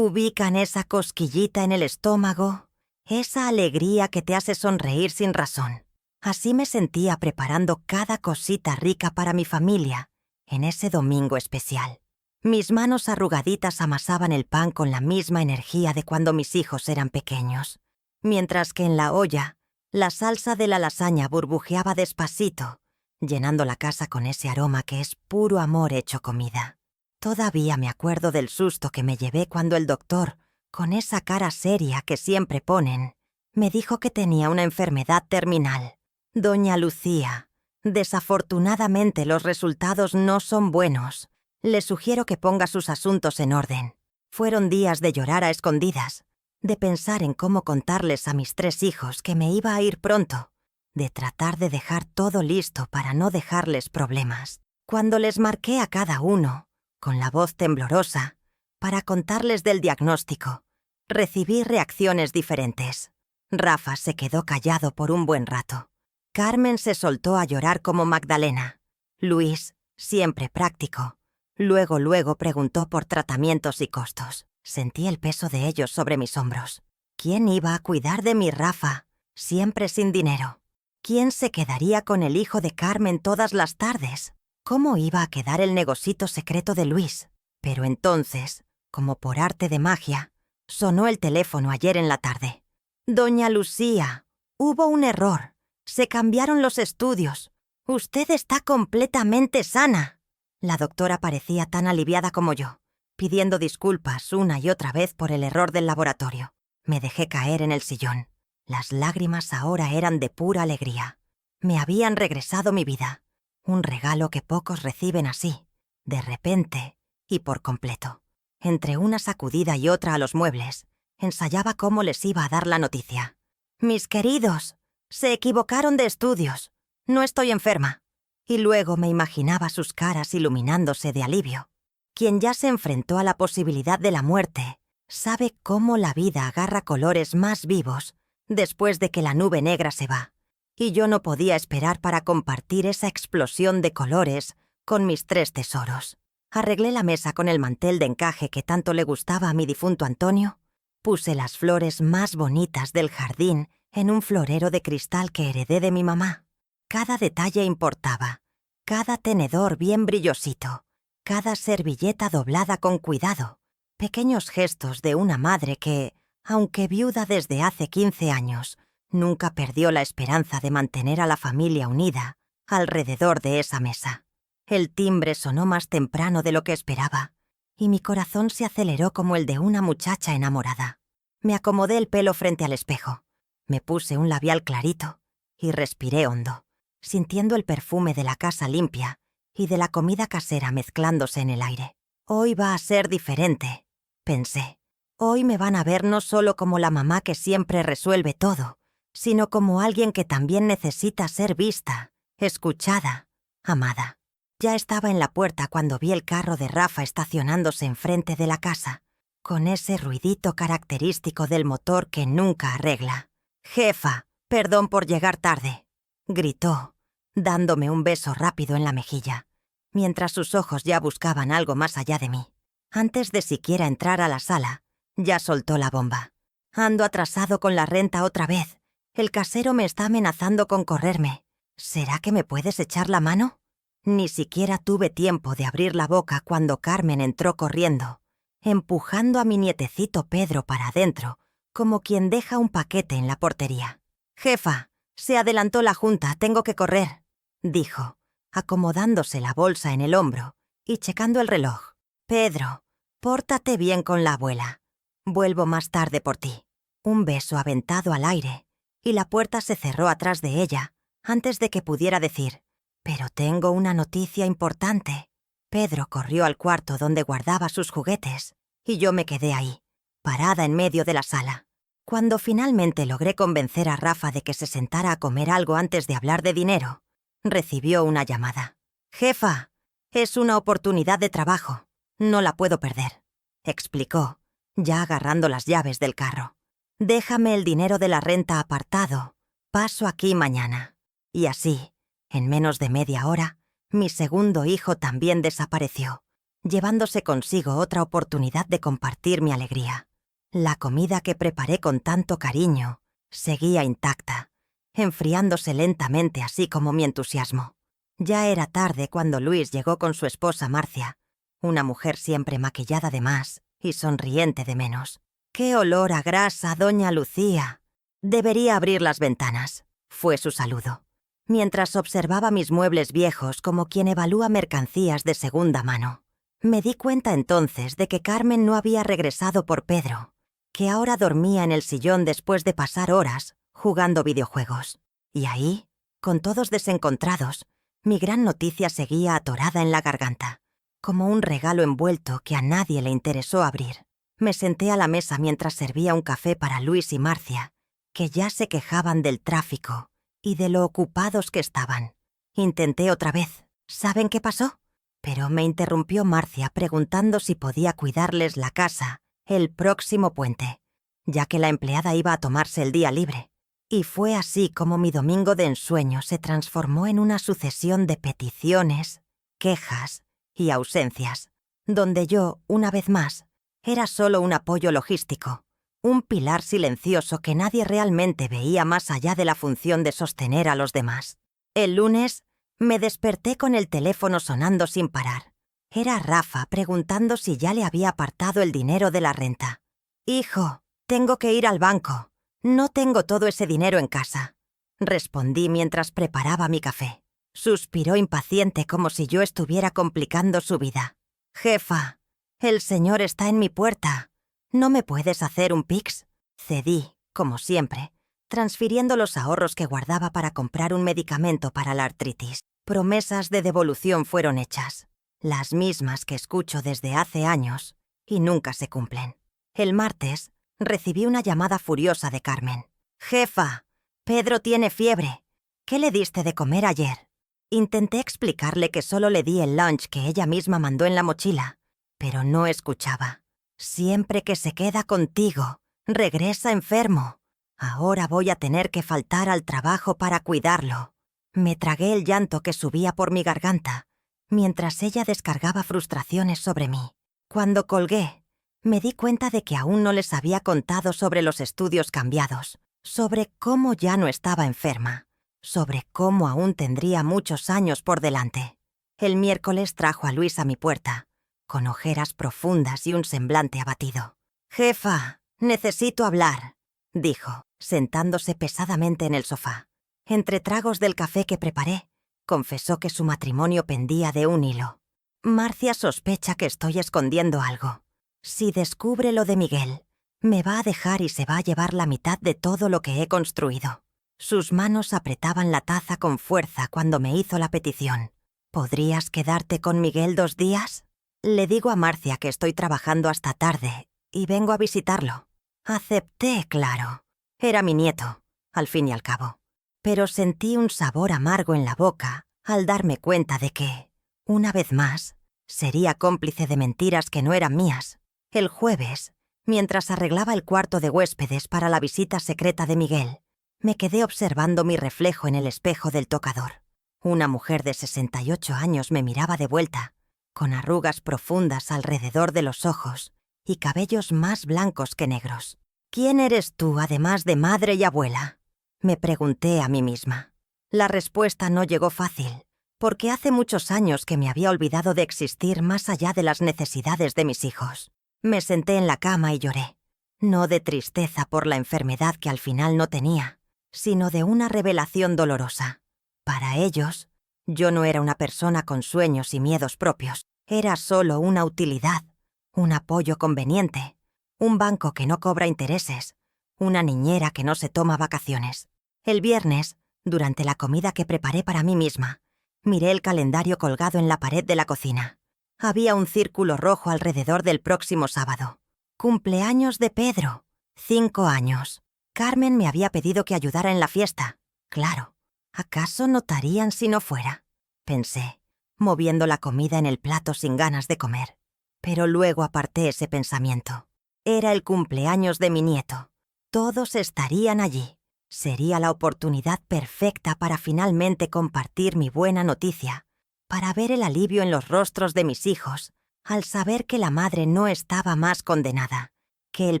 Ubican esa cosquillita en el estómago, esa alegría que te hace sonreír sin razón. Así me sentía preparando cada cosita rica para mi familia en ese domingo especial. Mis manos arrugaditas amasaban el pan con la misma energía de cuando mis hijos eran pequeños, mientras que en la olla, la salsa de la lasaña burbujeaba despacito, llenando la casa con ese aroma que es puro amor hecho comida. Todavía me acuerdo del susto que me llevé cuando el doctor, con esa cara seria que siempre ponen, me dijo que tenía una enfermedad terminal. Doña Lucía, desafortunadamente los resultados no son buenos. Le sugiero que ponga sus asuntos en orden. Fueron días de llorar a escondidas, de pensar en cómo contarles a mis 3 hijos que me iba a ir pronto, de tratar de dejar todo listo para no dejarles problemas. Cuando les marqué a cada uno, con la voz temblorosa, para contarles del diagnóstico, recibí reacciones diferentes. Rafa se quedó callado por un buen rato. Carmen se soltó a llorar como Magdalena. Luis, siempre práctico, luego preguntó por tratamientos y costos. Sentí el peso de ellos sobre mis hombros. ¿Quién iba a cuidar de mi Rafa, siempre sin dinero? ¿Quién se quedaría con el hijo de Carmen todas las tardes? ¿Cómo iba a quedar el negocito secreto de Luis? Pero entonces, como por arte de magia, sonó el teléfono ayer en la tarde. Doña Lucía, hubo un error. Se cambiaron los estudios. Usted está completamente sana. La doctora parecía tan aliviada como yo, pidiendo disculpas una y otra vez por el error del laboratorio. Me dejé caer en el sillón. Las lágrimas ahora eran de pura alegría. Me habían regresado mi vida. Un regalo que pocos reciben así, de repente y por completo. Entre una sacudida y otra a los muebles, ensayaba cómo les iba a dar la noticia. Mis queridos, se equivocaron de estudios. No estoy enferma. Y luego me imaginaba sus caras iluminándose de alivio. Quien ya se enfrentó a la posibilidad de la muerte sabe cómo la vida agarra colores más vivos después de que la nube negra se va. Y yo no podía esperar para compartir esa explosión de colores con mis 3 tesoros. Arreglé la mesa con el mantel de encaje que tanto le gustaba a mi difunto Antonio. Puse las flores más bonitas del jardín en un florero de cristal que heredé de mi mamá. Cada detalle importaba, cada tenedor bien brillosito, cada servilleta doblada con cuidado, pequeños gestos de una madre que, aunque viuda desde hace 15 años, nunca perdió la esperanza de mantener a la familia unida alrededor de esa mesa. El timbre sonó más temprano de lo que esperaba, y mi corazón se aceleró como el de una muchacha enamorada. Me acomodé el pelo frente al espejo, me puse un labial clarito y respiré hondo, sintiendo el perfume de la casa limpia y de la comida casera mezclándose en el aire. Hoy va a ser diferente, pensé. Hoy me van a ver no solo como la mamá que siempre resuelve todo, sino como alguien que también necesita ser vista, escuchada, amada. Ya estaba en la puerta cuando vi el carro de Rafa estacionándose enfrente de la casa, con ese ruidito característico del motor que nunca arregla. «Jefa, perdón por llegar tarde», gritó, dándome un beso rápido en la mejilla, mientras sus ojos ya buscaban algo más allá de mí. Antes de siquiera entrar a la sala, ya soltó la bomba. «Ando atrasado con la renta otra vez. El casero me está amenazando con correrme. ¿Será que me puedes echar la mano?» Ni siquiera tuve tiempo de abrir la boca cuando Carmen entró corriendo, empujando a mi nietecito Pedro para adentro, como quien deja un paquete en la portería. «Jefa, se adelantó la junta, tengo que correr», dijo, acomodándose la bolsa en el hombro y checando el reloj. «Pedro, pórtate bien con la abuela. Vuelvo más tarde por ti». Un beso aventado al aire, y la puerta se cerró atrás de ella antes de que pudiera decir: «Pero tengo una noticia importante». Pedro corrió al cuarto donde guardaba sus juguetes, y yo me quedé ahí, parada en medio de la sala. Cuando finalmente logré convencer a Rafa de que se sentara a comer algo antes de hablar de dinero, recibió una llamada. «Jefa, es una oportunidad de trabajo. No la puedo perder», explicó, ya agarrando las llaves del carro. «Déjame el dinero de la renta apartado. Paso aquí mañana». Y así, en menos de media hora, mi segundo hijo también desapareció. llevándose consigo otra oportunidad de compartir mi alegría. La comida que preparé con tanto cariño seguía intacta, enfriándose lentamente así como mi entusiasmo. Ya era tarde cuando Luis llegó con su esposa Marcia, una mujer siempre maquillada de más y sonriente de menos. ¡Qué olor a grasa, doña Lucía! Debería abrir las ventanas, fue su saludo, mientras observaba mis muebles viejos como quien evalúa mercancías de segunda mano. Me di cuenta entonces de que Carmen no había regresado por Pedro, que ahora dormía en el sillón después de pasar horas jugando videojuegos. Y ahí, con todos desencontrados, mi gran noticia seguía atorada en la garganta, como un regalo envuelto que a nadie le interesó abrir. Me senté a la mesa mientras servía un café para Luis y Marcia, que ya se quejaban del tráfico y de lo ocupados que estaban. Intenté otra vez. ¿Saben qué pasó? Pero me interrumpió Marcia preguntando si podía cuidarles la casa el próximo puente, ya que la empleada iba a tomarse el día libre. Y fue así como mi domingo de ensueño se transformó en una sucesión de peticiones, quejas y ausencias, donde yo, una vez más, era solo un apoyo logístico, un pilar silencioso que nadie realmente veía más allá de la función de sostener a los demás. El lunes me desperté con el teléfono sonando sin parar. Era Rafa preguntando si ya le había apartado el dinero de la renta. «Hijo, tengo que ir al banco. No tengo todo ese dinero en casa», respondí mientras preparaba mi café. Suspiró impaciente como si yo estuviera complicando su vida. «Jefa, el señor está en mi puerta. ¿No me puedes hacer un Pix?». Cedí, como siempre, transfiriendo los ahorros que guardaba para comprar un medicamento para la artritis. Promesas de devolución fueron hechas, las mismas que escucho desde hace años, y nunca se cumplen. El martes recibí una llamada furiosa de Carmen. «Jefa, Pedro tiene fiebre. ¿Qué le diste de comer ayer?». Intenté explicarle que solo le di el lunch que ella misma mandó en la mochila, pero no escuchaba. «Siempre que se queda contigo, regresa enfermo. Ahora voy a tener que faltar al trabajo para cuidarlo». Me tragué el llanto que subía por mi garganta, mientras ella descargaba frustraciones sobre mí. Cuando colgué, me di cuenta de que aún no les había contado sobre los estudios cambiados, sobre cómo ya no estaba enferma, sobre cómo aún tendría muchos años por delante. El miércoles trajo a Luis a mi puerta, con ojeras profundas y un semblante abatido. «Jefa, necesito hablar», dijo, sentándose pesadamente en el sofá. Entre tragos del café que preparé, confesó que su matrimonio pendía de un hilo. «Marcia sospecha que estoy escondiendo algo. Si descubre lo de Miguel, me va a dejar y se va a llevar la mitad de todo lo que he construido». Sus manos apretaban la taza con fuerza cuando me hizo la petición. «¿Podrías quedarte con Miguel 2 días? Le digo a Marcia que estoy trabajando hasta tarde y vengo a visitarlo». Acepté, claro. Era mi nieto, al fin y al cabo. Pero sentí un sabor amargo en la boca al darme cuenta de que, una vez más, sería cómplice de mentiras que no eran mías. El jueves, mientras arreglaba el cuarto de huéspedes para la visita secreta de Miguel, me quedé observando mi reflejo en el espejo del tocador. Una mujer de 68 años me miraba de vuelta, con arrugas profundas alrededor de los ojos y cabellos más blancos que negros. «¿Quién eres tú, además de madre y abuela?», me pregunté a mí misma. La respuesta no llegó fácil, porque hace muchos años que me había olvidado de existir más allá de las necesidades de mis hijos. Me senté en la cama y lloré, no de tristeza por la enfermedad que al final no tenía, sino de una revelación dolorosa. Para ellos, yo no era una persona con sueños y miedos propios, era solo una utilidad, un apoyo conveniente, un banco que no cobra intereses, una niñera que no se toma vacaciones. El viernes, durante la comida que preparé para mí misma, miré el calendario colgado en la pared de la cocina. Había un círculo rojo alrededor del próximo sábado. Cumpleaños de Pedro. 5 años. Carmen me había pedido que ayudara en la fiesta. Claro, ¿acaso notarían si no fuera?, pensé, moviendo la comida en el plato sin ganas de comer. Pero luego aparté ese pensamiento. Era el cumpleaños de mi nieto. Todos estarían allí. Sería la oportunidad perfecta para finalmente compartir mi buena noticia, para ver el alivio en los rostros de mis hijos al saber que la madre no estaba más condenada, que el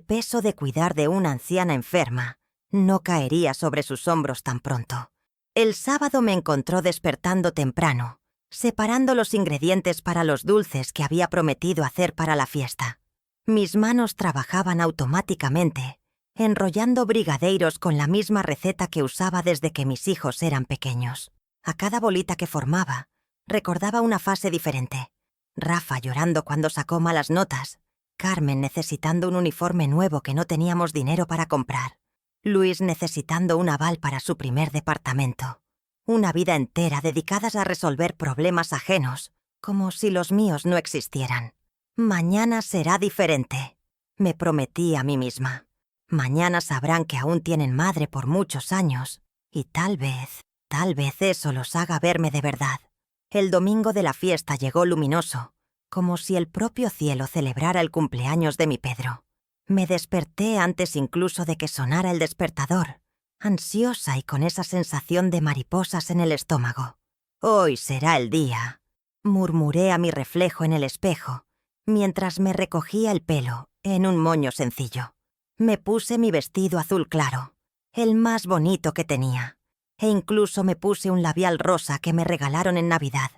peso de cuidar de una anciana enferma no caería sobre sus hombros tan pronto. El sábado me encontró despertando temprano, separando los ingredientes para los dulces que había prometido hacer para la fiesta. Mis manos trabajaban automáticamente, enrollando brigadeiros con la misma receta que usaba desde que mis hijos eran pequeños. A cada bolita que formaba, recordaba una fase diferente. Rafa llorando cuando sacó malas notas, Carmen necesitando un uniforme nuevo que no teníamos dinero para comprar, Luis necesitando un aval para su primer departamento. Una vida entera dedicadas a resolver problemas ajenos, como si los míos no existieran. Mañana será diferente, me prometí a mí misma. Mañana sabrán que aún tienen madre por muchos años, y tal vez eso los haga verme de verdad. El domingo de la fiesta llegó luminoso, como si el propio cielo celebrara el cumpleaños de mi Pedro. Me desperté antes incluso de que sonara el despertador, ansiosa y con esa sensación de mariposas en el estómago. «Hoy será el día», murmuré a mi reflejo en el espejo, mientras me recogía el pelo en un moño sencillo. Me puse mi vestido azul claro, el más bonito que tenía, e incluso me puse un labial rosa que me regalaron en Navidad.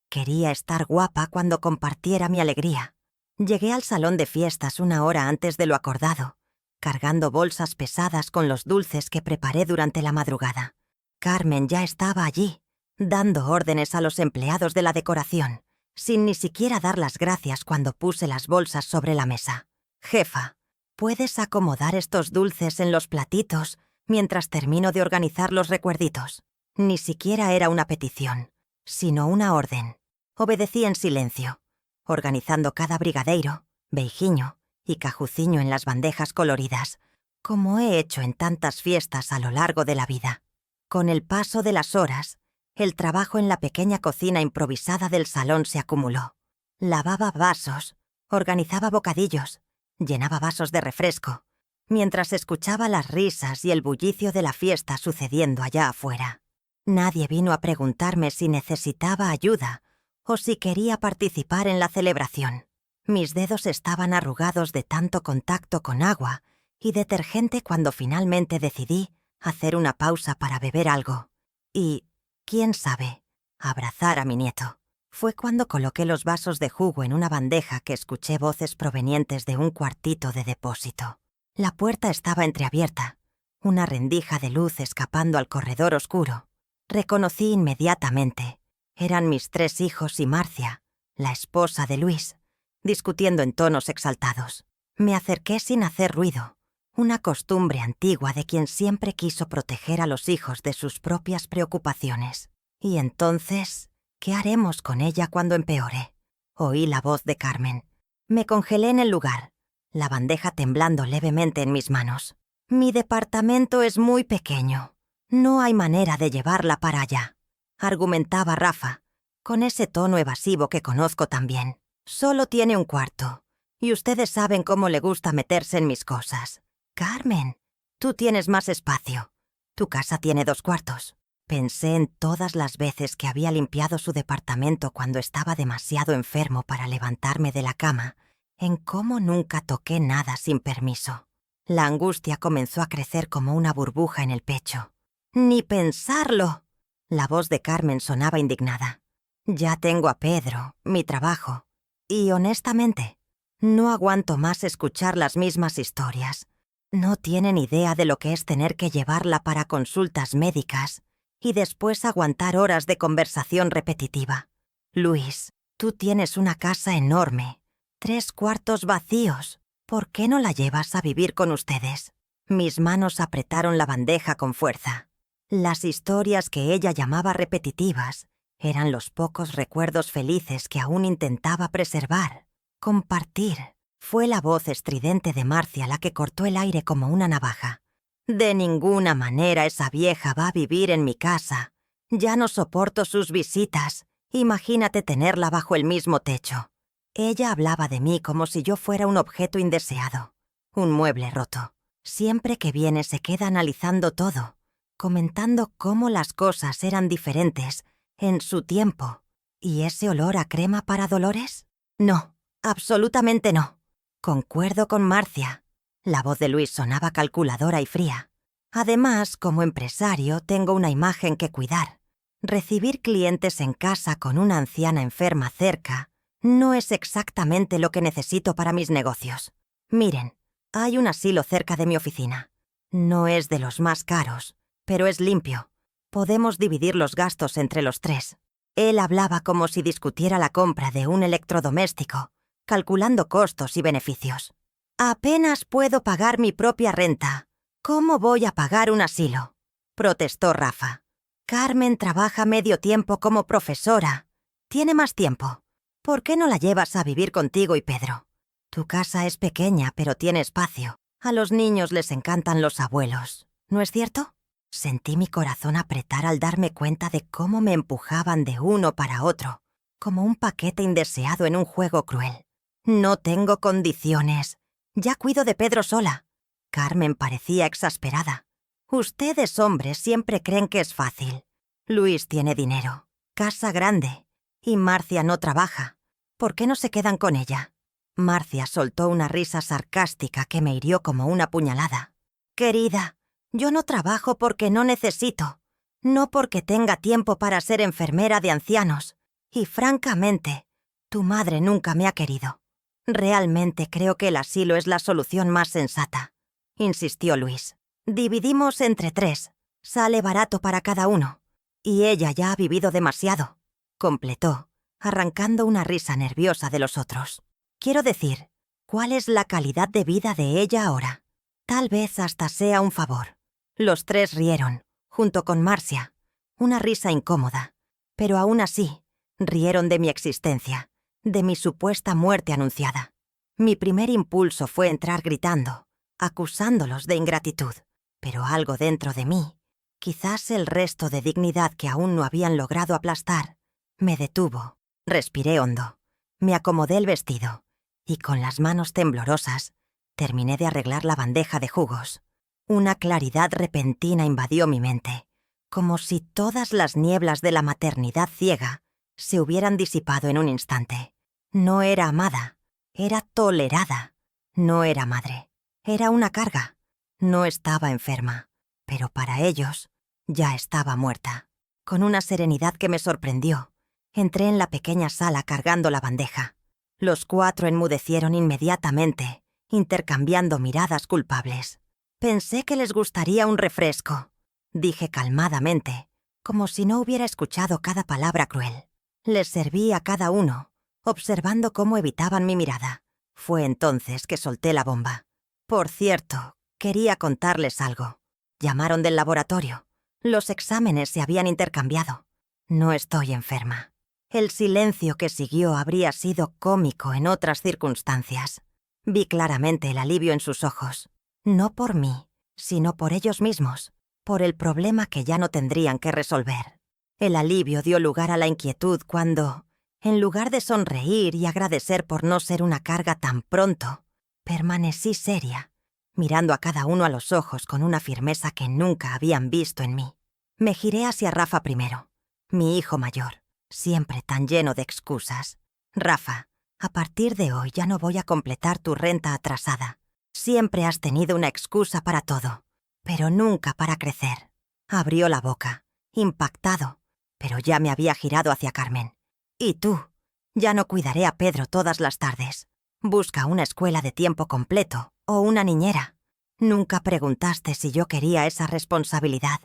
Quería estar guapa cuando compartiera mi alegría. Llegué al salón de fiestas una hora antes de lo acordado, cargando bolsas pesadas con los dulces que preparé durante la madrugada. Carmen ya estaba allí, dando órdenes a los empleados de la decoración, sin ni siquiera dar las gracias cuando puse las bolsas sobre la mesa. «Jefa, ¿puedes acomodar estos dulces en los platitos mientras termino de organizar los recuerditos?» Ni siquiera era una petición, sino una orden. Obedecí en silencio, organizando cada brigadeiro, veijiño y cajuciño en las bandejas coloridas, como he hecho en tantas fiestas a lo largo de la vida. Con el paso de las horas, el trabajo en la pequeña cocina improvisada del salón se acumuló. Lavaba vasos, organizaba bocadillos, llenaba vasos de refresco, mientras escuchaba las risas y el bullicio de la fiesta sucediendo allá afuera. Nadie vino a preguntarme si necesitaba ayuda o si quería participar en la celebración. Mis dedos estaban arrugados de tanto contacto con agua y detergente cuando finalmente decidí hacer una pausa para beber algo. Y, quién sabe, abrazar a mi nieto. Fue cuando coloqué los vasos de jugo en una bandeja que escuché voces provenientes de un cuartito de depósito. La puerta estaba entreabierta, una rendija de luz escapando al corredor oscuro. Reconocí inmediatamente. Eran mis 3 hijos y Marcia, la esposa de Luis, discutiendo en tonos exaltados. Me acerqué sin hacer ruido, una costumbre antigua de quien siempre quiso proteger a los hijos de sus propias preocupaciones. Y entonces, ¿qué haremos con ella cuando empeore? Oí la voz de Carmen. Me congelé en el lugar, la bandeja temblando levemente en mis manos. «Mi departamento es muy pequeño. No hay manera de llevarla para allá», argumentaba Rafa, con ese tono evasivo que conozco tan bien. «Solo tiene un cuarto, y ustedes saben cómo le gusta meterse en mis cosas. Carmen, tú tienes más espacio. Tu casa tiene 2 cuartos». Pensé en todas las veces que había limpiado su departamento cuando estaba demasiado enfermo para levantarme de la cama, en cómo nunca toqué nada sin permiso. La angustia comenzó a crecer como una burbuja en el pecho. «¡Ni pensarlo!», la voz de Carmen sonaba indignada. «Ya tengo a Pedro, mi trabajo, y honestamente, no aguanto más escuchar las mismas historias. No tienen idea de lo que es tener que llevarla para consultas médicas y después aguantar horas de conversación repetitiva. Luis, tú tienes una casa enorme, 3 cuartos vacíos. ¿Por qué no la llevas a vivir con ustedes?» Mis manos apretaron la bandeja con fuerza. Las historias que ella llamaba repetitivas eran los pocos recuerdos felices que aún intentaba preservar. Compartir. Fue la voz estridente de Marcia la que cortó el aire como una navaja. «De ninguna manera esa vieja va a vivir en mi casa. Ya no soporto sus visitas. Imagínate tenerla bajo el mismo techo». Ella hablaba de mí como si yo fuera un objeto indeseado, un mueble roto. Siempre que viene se queda analizando todo, comentando cómo las cosas eran diferentes en su tiempo. ¿Y ese olor a crema para dolores? No, Absolutamente no. Concuerdo con Marcia. La voz de Luis sonaba calculadora y fría. Además, como empresario, tengo una imagen que cuidar. Recibir clientes en casa con una anciana enferma cerca no es exactamente lo que necesito para mis negocios. Miren, hay un asilo cerca de mi oficina. No es de los más caros, pero es limpio. Podemos dividir los gastos entre los tres. Él hablaba como si discutiera la compra de un electrodoméstico, calculando costos y beneficios. Apenas puedo pagar mi propia renta. ¿Cómo voy a pagar un asilo?, protestó Rafa. Carmen trabaja medio tiempo como profesora. Tiene más tiempo. ¿Por qué no la llevas a vivir contigo y Pedro? Tu casa es pequeña, pero tiene espacio. A los niños les encantan los abuelos, ¿no es cierto? Sentí mi corazón apretar al darme cuenta de cómo me empujaban de uno para otro, como un paquete indeseado en un juego cruel. No tengo condiciones. Ya cuido de Pedro sola. Carmen parecía exasperada. Ustedes, hombres, siempre creen que es fácil. Luis tiene dinero, casa grande, y Marcia no trabaja. ¿Por qué no se quedan con ella? Marcia soltó una risa sarcástica que me hirió como una puñalada. Querida, yo no trabajo porque no necesito, no porque tenga tiempo para ser enfermera de ancianos. Y francamente, tu madre nunca me ha querido. Realmente creo que el asilo es la solución más sensata, insistió Luis. Dividimos entre 3. Sale barato para cada uno. Y ella ya ha vivido demasiado, completó, arrancando una risa nerviosa de los otros. Quiero decir, ¿cuál es la calidad de vida de ella ahora? Tal vez hasta sea un favor. Los 3 rieron, junto con Marcia. Una risa incómoda. Pero aún así, rieron de mi existencia, de mi supuesta muerte anunciada. Mi primer impulso fue entrar gritando, acusándolos de ingratitud. Pero algo dentro de mí, quizás el resto de dignidad que aún no habían logrado aplastar, me detuvo. Respiré hondo. Me acomodé el vestido y con las manos temblorosas terminé de arreglar la bandeja de jugos. Una claridad repentina invadió mi mente, como si todas las nieblas de la maternidad ciega se hubieran disipado en un instante. No era amada, era tolerada. No era madre, era una carga. No estaba enferma, pero para ellos ya estaba muerta. Con una serenidad que me sorprendió, entré en la pequeña sala cargando la bandeja. Los 4 enmudecieron inmediatamente, intercambiando miradas culpables. Pensé que les gustaría un refresco, dije calmadamente, como si no hubiera escuchado cada palabra cruel. Les serví a cada uno, observando cómo evitaban mi mirada. Fue entonces que solté la bomba. Por cierto, quería contarles algo. Llamaron del laboratorio. Los exámenes se habían intercambiado. No estoy enferma. El silencio que siguió habría sido cómico en otras circunstancias. Vi claramente el alivio en sus ojos. No por mí, sino por ellos mismos, por el problema que ya no tendrían que resolver. El alivio dio lugar a la inquietud cuando, en lugar de sonreír y agradecer por no ser una carga tan pronto, permanecí seria, mirando a cada uno a los ojos con una firmeza que nunca habían visto en mí. Me giré hacia Rafa primero, mi hijo mayor, siempre tan lleno de excusas. Rafa, a partir de hoy ya no voy a completar tu renta atrasada. Siempre has tenido una excusa para todo, pero nunca para crecer. Abrió la boca, impactado, pero ya me había girado hacia Carmen. ¿Y tú? Ya no cuidaré a Pedro todas las tardes. Busca una escuela de tiempo completo o una niñera. Nunca preguntaste si yo quería esa responsabilidad.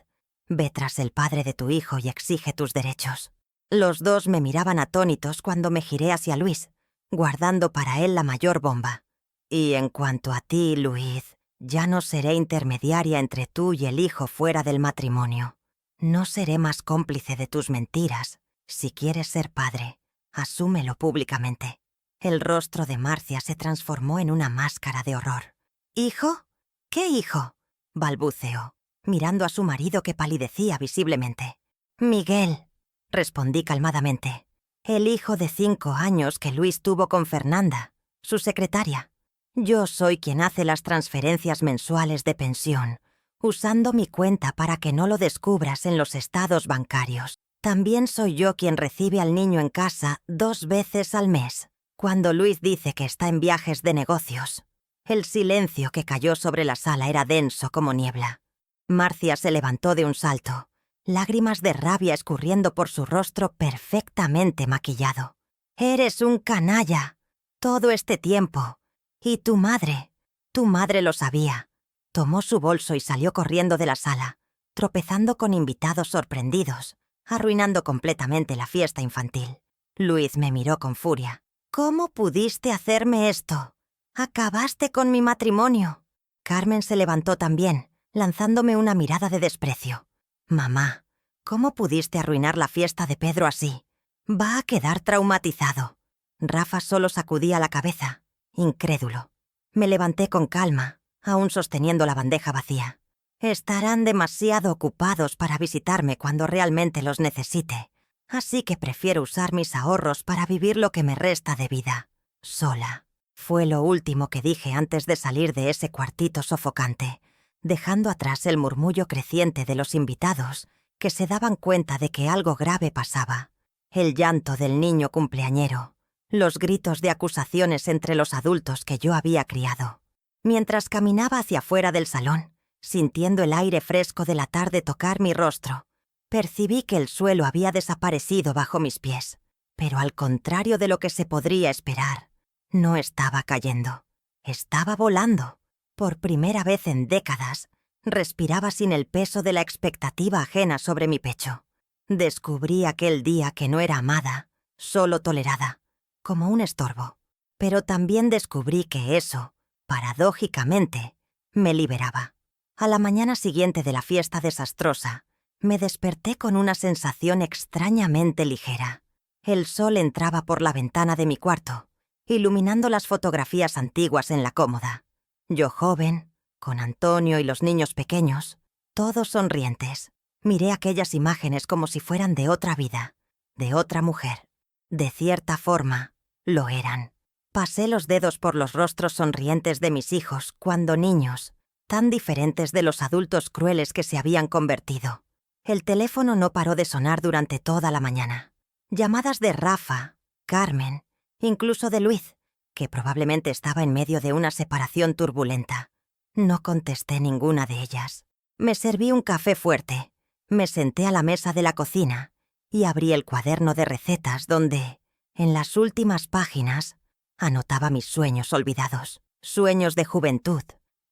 Ve tras el padre de tu hijo y exige tus derechos. Los 2 me miraban atónitos cuando me giré hacia Luis, guardando para él la mayor bomba. Y en cuanto a ti, Luis, ya no seré intermediaria entre tú y el hijo fuera del matrimonio. No seré más cómplice de tus mentiras. Si quieres ser padre, asúmelo públicamente. El rostro de Marcia se transformó en una máscara de horror. ¿Hijo? ¿Qué hijo?, balbuceó, mirando a su marido que palidecía visiblemente. Miguel, respondí calmadamente. El hijo de 5 años que Luis tuvo con Fernanda, su secretaria. Yo soy quien hace las transferencias mensuales de pensión, usando mi cuenta para que no lo descubras en los estados bancarios. También soy yo quien recibe al niño en casa 2 veces al mes. Cuando Luis dice que está en viajes de negocios. El silencio que cayó sobre la sala era denso como niebla. Marcia se levantó de un salto, lágrimas de rabia escurriendo por su rostro perfectamente maquillado. «Eres un canalla. Todo este tiempo. Y tu madre lo sabía». Tomó su bolso y salió corriendo de la sala, tropezando con invitados sorprendidos, arruinando completamente la fiesta infantil. Luis me miró con furia. «¿Cómo pudiste hacerme esto? Acabaste con mi matrimonio». Carmen se levantó también, lanzándome una mirada de desprecio. «Mamá, ¿cómo pudiste arruinar la fiesta de Pedro así? Va a quedar traumatizado». Rafa solo sacudía la cabeza, incrédulo. Me levanté con calma, aún sosteniendo la bandeja vacía. «Estarán demasiado ocupados para visitarme cuando realmente los necesite, así que prefiero usar mis ahorros para vivir lo que me resta de vida, sola». Fue lo último que dije antes de salir de ese cuartito sofocante, dejando atrás el murmullo creciente de los invitados que se daban cuenta de que algo grave pasaba. El llanto del niño cumpleañero, los gritos de acusaciones entre los adultos que yo había criado. Mientras caminaba hacia afuera del salón, sintiendo el aire fresco de la tarde tocar mi rostro, percibí que el suelo había desaparecido bajo mis pies, pero al contrario de lo que se podría esperar, no estaba cayendo, estaba volando. Por primera vez en décadas, respiraba sin el peso de la expectativa ajena sobre mi pecho. Descubrí aquel día que no era amada, solo tolerada, como un estorbo. Pero también descubrí que eso, paradójicamente, me liberaba. A la mañana siguiente de la fiesta desastrosa, me desperté con una sensación extrañamente ligera. El sol entraba por la ventana de mi cuarto, iluminando las fotografías antiguas en la cómoda. Yo joven, con Antonio y los niños pequeños, todos sonrientes. Miré aquellas imágenes como si fueran de otra vida, de otra mujer. De cierta forma, lo eran. Pasé los dedos por los rostros sonrientes de mis hijos cuando niños, tan diferentes de los adultos crueles que se habían convertido. El teléfono no paró de sonar durante toda la mañana. Llamadas de Rafa, Carmen, incluso de Luis, que probablemente estaba en medio de una separación turbulenta. No contesté ninguna de ellas. Me serví un café fuerte, me senté a la mesa de la cocina y abrí el cuaderno de recetas donde, en las últimas páginas, anotaba mis sueños olvidados, sueños de juventud,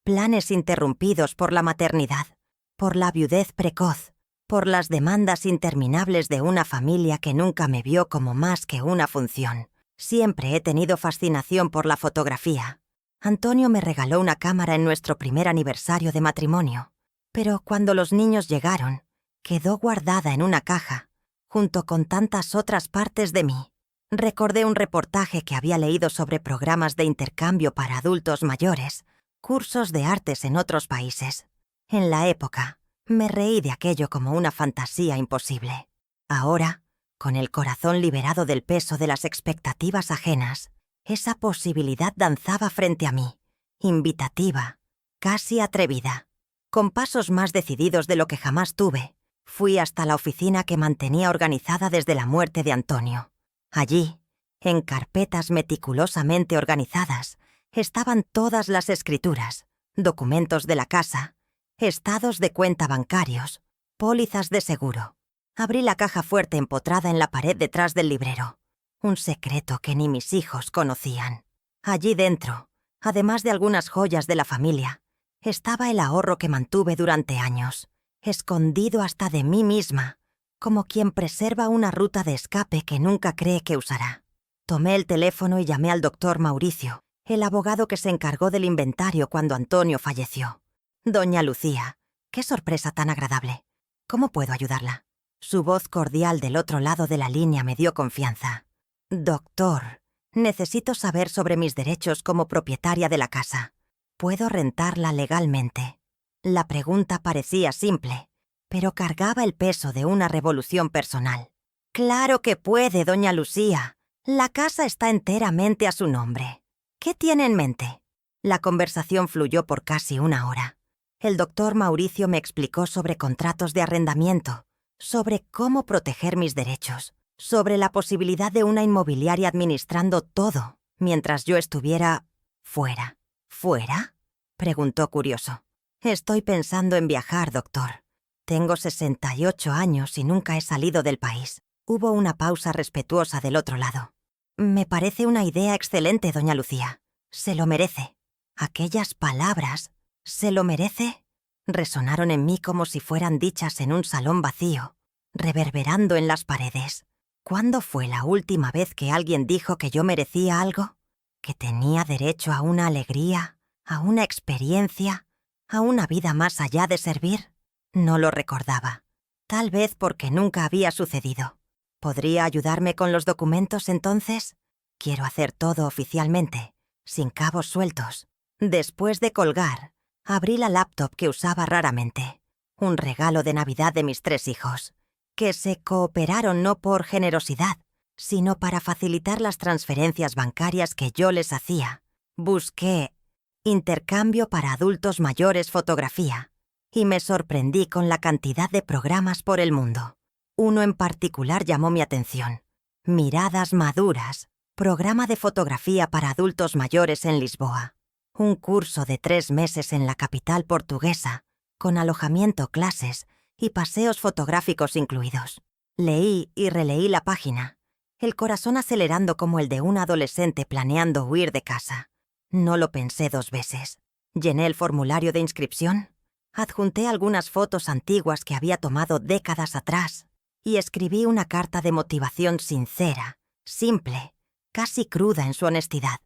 planes interrumpidos por la maternidad, por la viudez precoz, por las demandas interminables de una familia que nunca me vio como más que una función. Siempre he tenido fascinación por la fotografía. Antonio me regaló una cámara en nuestro primer aniversario de matrimonio, pero cuando los niños llegaron, quedó guardada en una caja, junto con tantas otras partes de mí. Recordé un reportaje que había leído sobre programas de intercambio para adultos mayores, cursos de artes en otros países. En la época, me reí de aquello como una fantasía imposible. Ahora, con el corazón liberado del peso de las expectativas ajenas, esa posibilidad danzaba frente a mí, invitativa, casi atrevida. Con pasos más decididos de lo que jamás tuve, fui hasta la oficina que mantenía organizada desde la muerte de Antonio. Allí, en carpetas meticulosamente organizadas, estaban todas las escrituras, documentos de la casa, estados de cuenta bancarios, pólizas de seguro. Abrí la caja fuerte empotrada en la pared detrás del librero. Un secreto que ni mis hijos conocían. Allí dentro, además de algunas joyas de la familia, estaba el ahorro que mantuve durante años, escondido hasta de mí misma, como quien preserva una ruta de escape que nunca cree que usará. Tomé el teléfono y llamé al doctor Mauricio, el abogado que se encargó del inventario cuando Antonio falleció. «Doña Lucía, qué sorpresa tan agradable. ¿Cómo puedo ayudarla?». Su voz cordial del otro lado de la línea me dio confianza. «Doctor, necesito saber sobre mis derechos como propietaria de la casa. ¿Puedo rentarla legalmente?». La pregunta parecía simple, pero cargaba el peso de una revolución personal. «Claro que puede, doña Lucía. La casa está enteramente a su nombre. ¿Qué tiene en mente?». La conversación fluyó por casi una hora. El doctor Mauricio me explicó sobre contratos de arrendamiento, sobre cómo proteger mis derechos, sobre la posibilidad de una inmobiliaria administrando todo, mientras yo estuviera fuera. ¿Fuera?, preguntó curioso. Estoy pensando en viajar, doctor. Tengo 68 años y nunca he salido del país. Hubo una pausa respetuosa del otro lado. Me parece una idea excelente, doña Lucía. Se lo merece. Aquellas palabras, ¿se lo merece?, resonaron en mí como si fueran dichas en un salón vacío, reverberando en las paredes. ¿Cuándo fue la última vez que alguien dijo que yo merecía algo? ¿Que tenía derecho a una alegría, a una experiencia, a una vida más allá de servir? No lo recordaba. Tal vez porque nunca había sucedido. ¿Podría ayudarme con los documentos entonces? Quiero hacer todo oficialmente, sin cabos sueltos. Después de colgar, abrí la laptop que usaba raramente. Un regalo de Navidad de mis 3 hijos, que se cooperaron no por generosidad, sino para facilitar las transferencias bancarias que yo les hacía. Busqué intercambio para adultos mayores fotografía y me sorprendí con la cantidad de programas por el mundo. Uno en particular llamó mi atención. Miradas Maduras, programa de fotografía para adultos mayores en Lisboa. Un curso de 3 meses en la capital portuguesa, con alojamiento, clases y paseos fotográficos incluidos. Leí y releí la página, el corazón acelerando como el de un adolescente planeando huir de casa. No lo pensé 2 veces. Llené el formulario de inscripción, adjunté algunas fotos antiguas que había tomado décadas atrás y escribí una carta de motivación sincera, simple, casi cruda en su honestidad.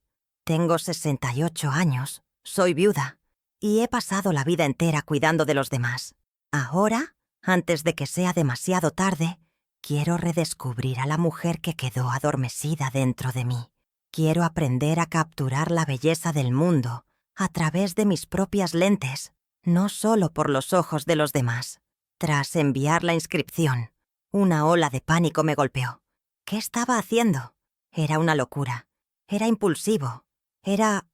Tengo 68 años, soy viuda y he pasado la vida entera cuidando de los demás. Ahora, antes de que sea demasiado tarde, quiero redescubrir a la mujer que quedó adormecida dentro de mí. Quiero aprender a capturar la belleza del mundo a través de mis propias lentes, no solo por los ojos de los demás. Tras enviar la inscripción, una ola de pánico me golpeó. ¿Qué estaba haciendo? Era una locura. Era impulsivo. Era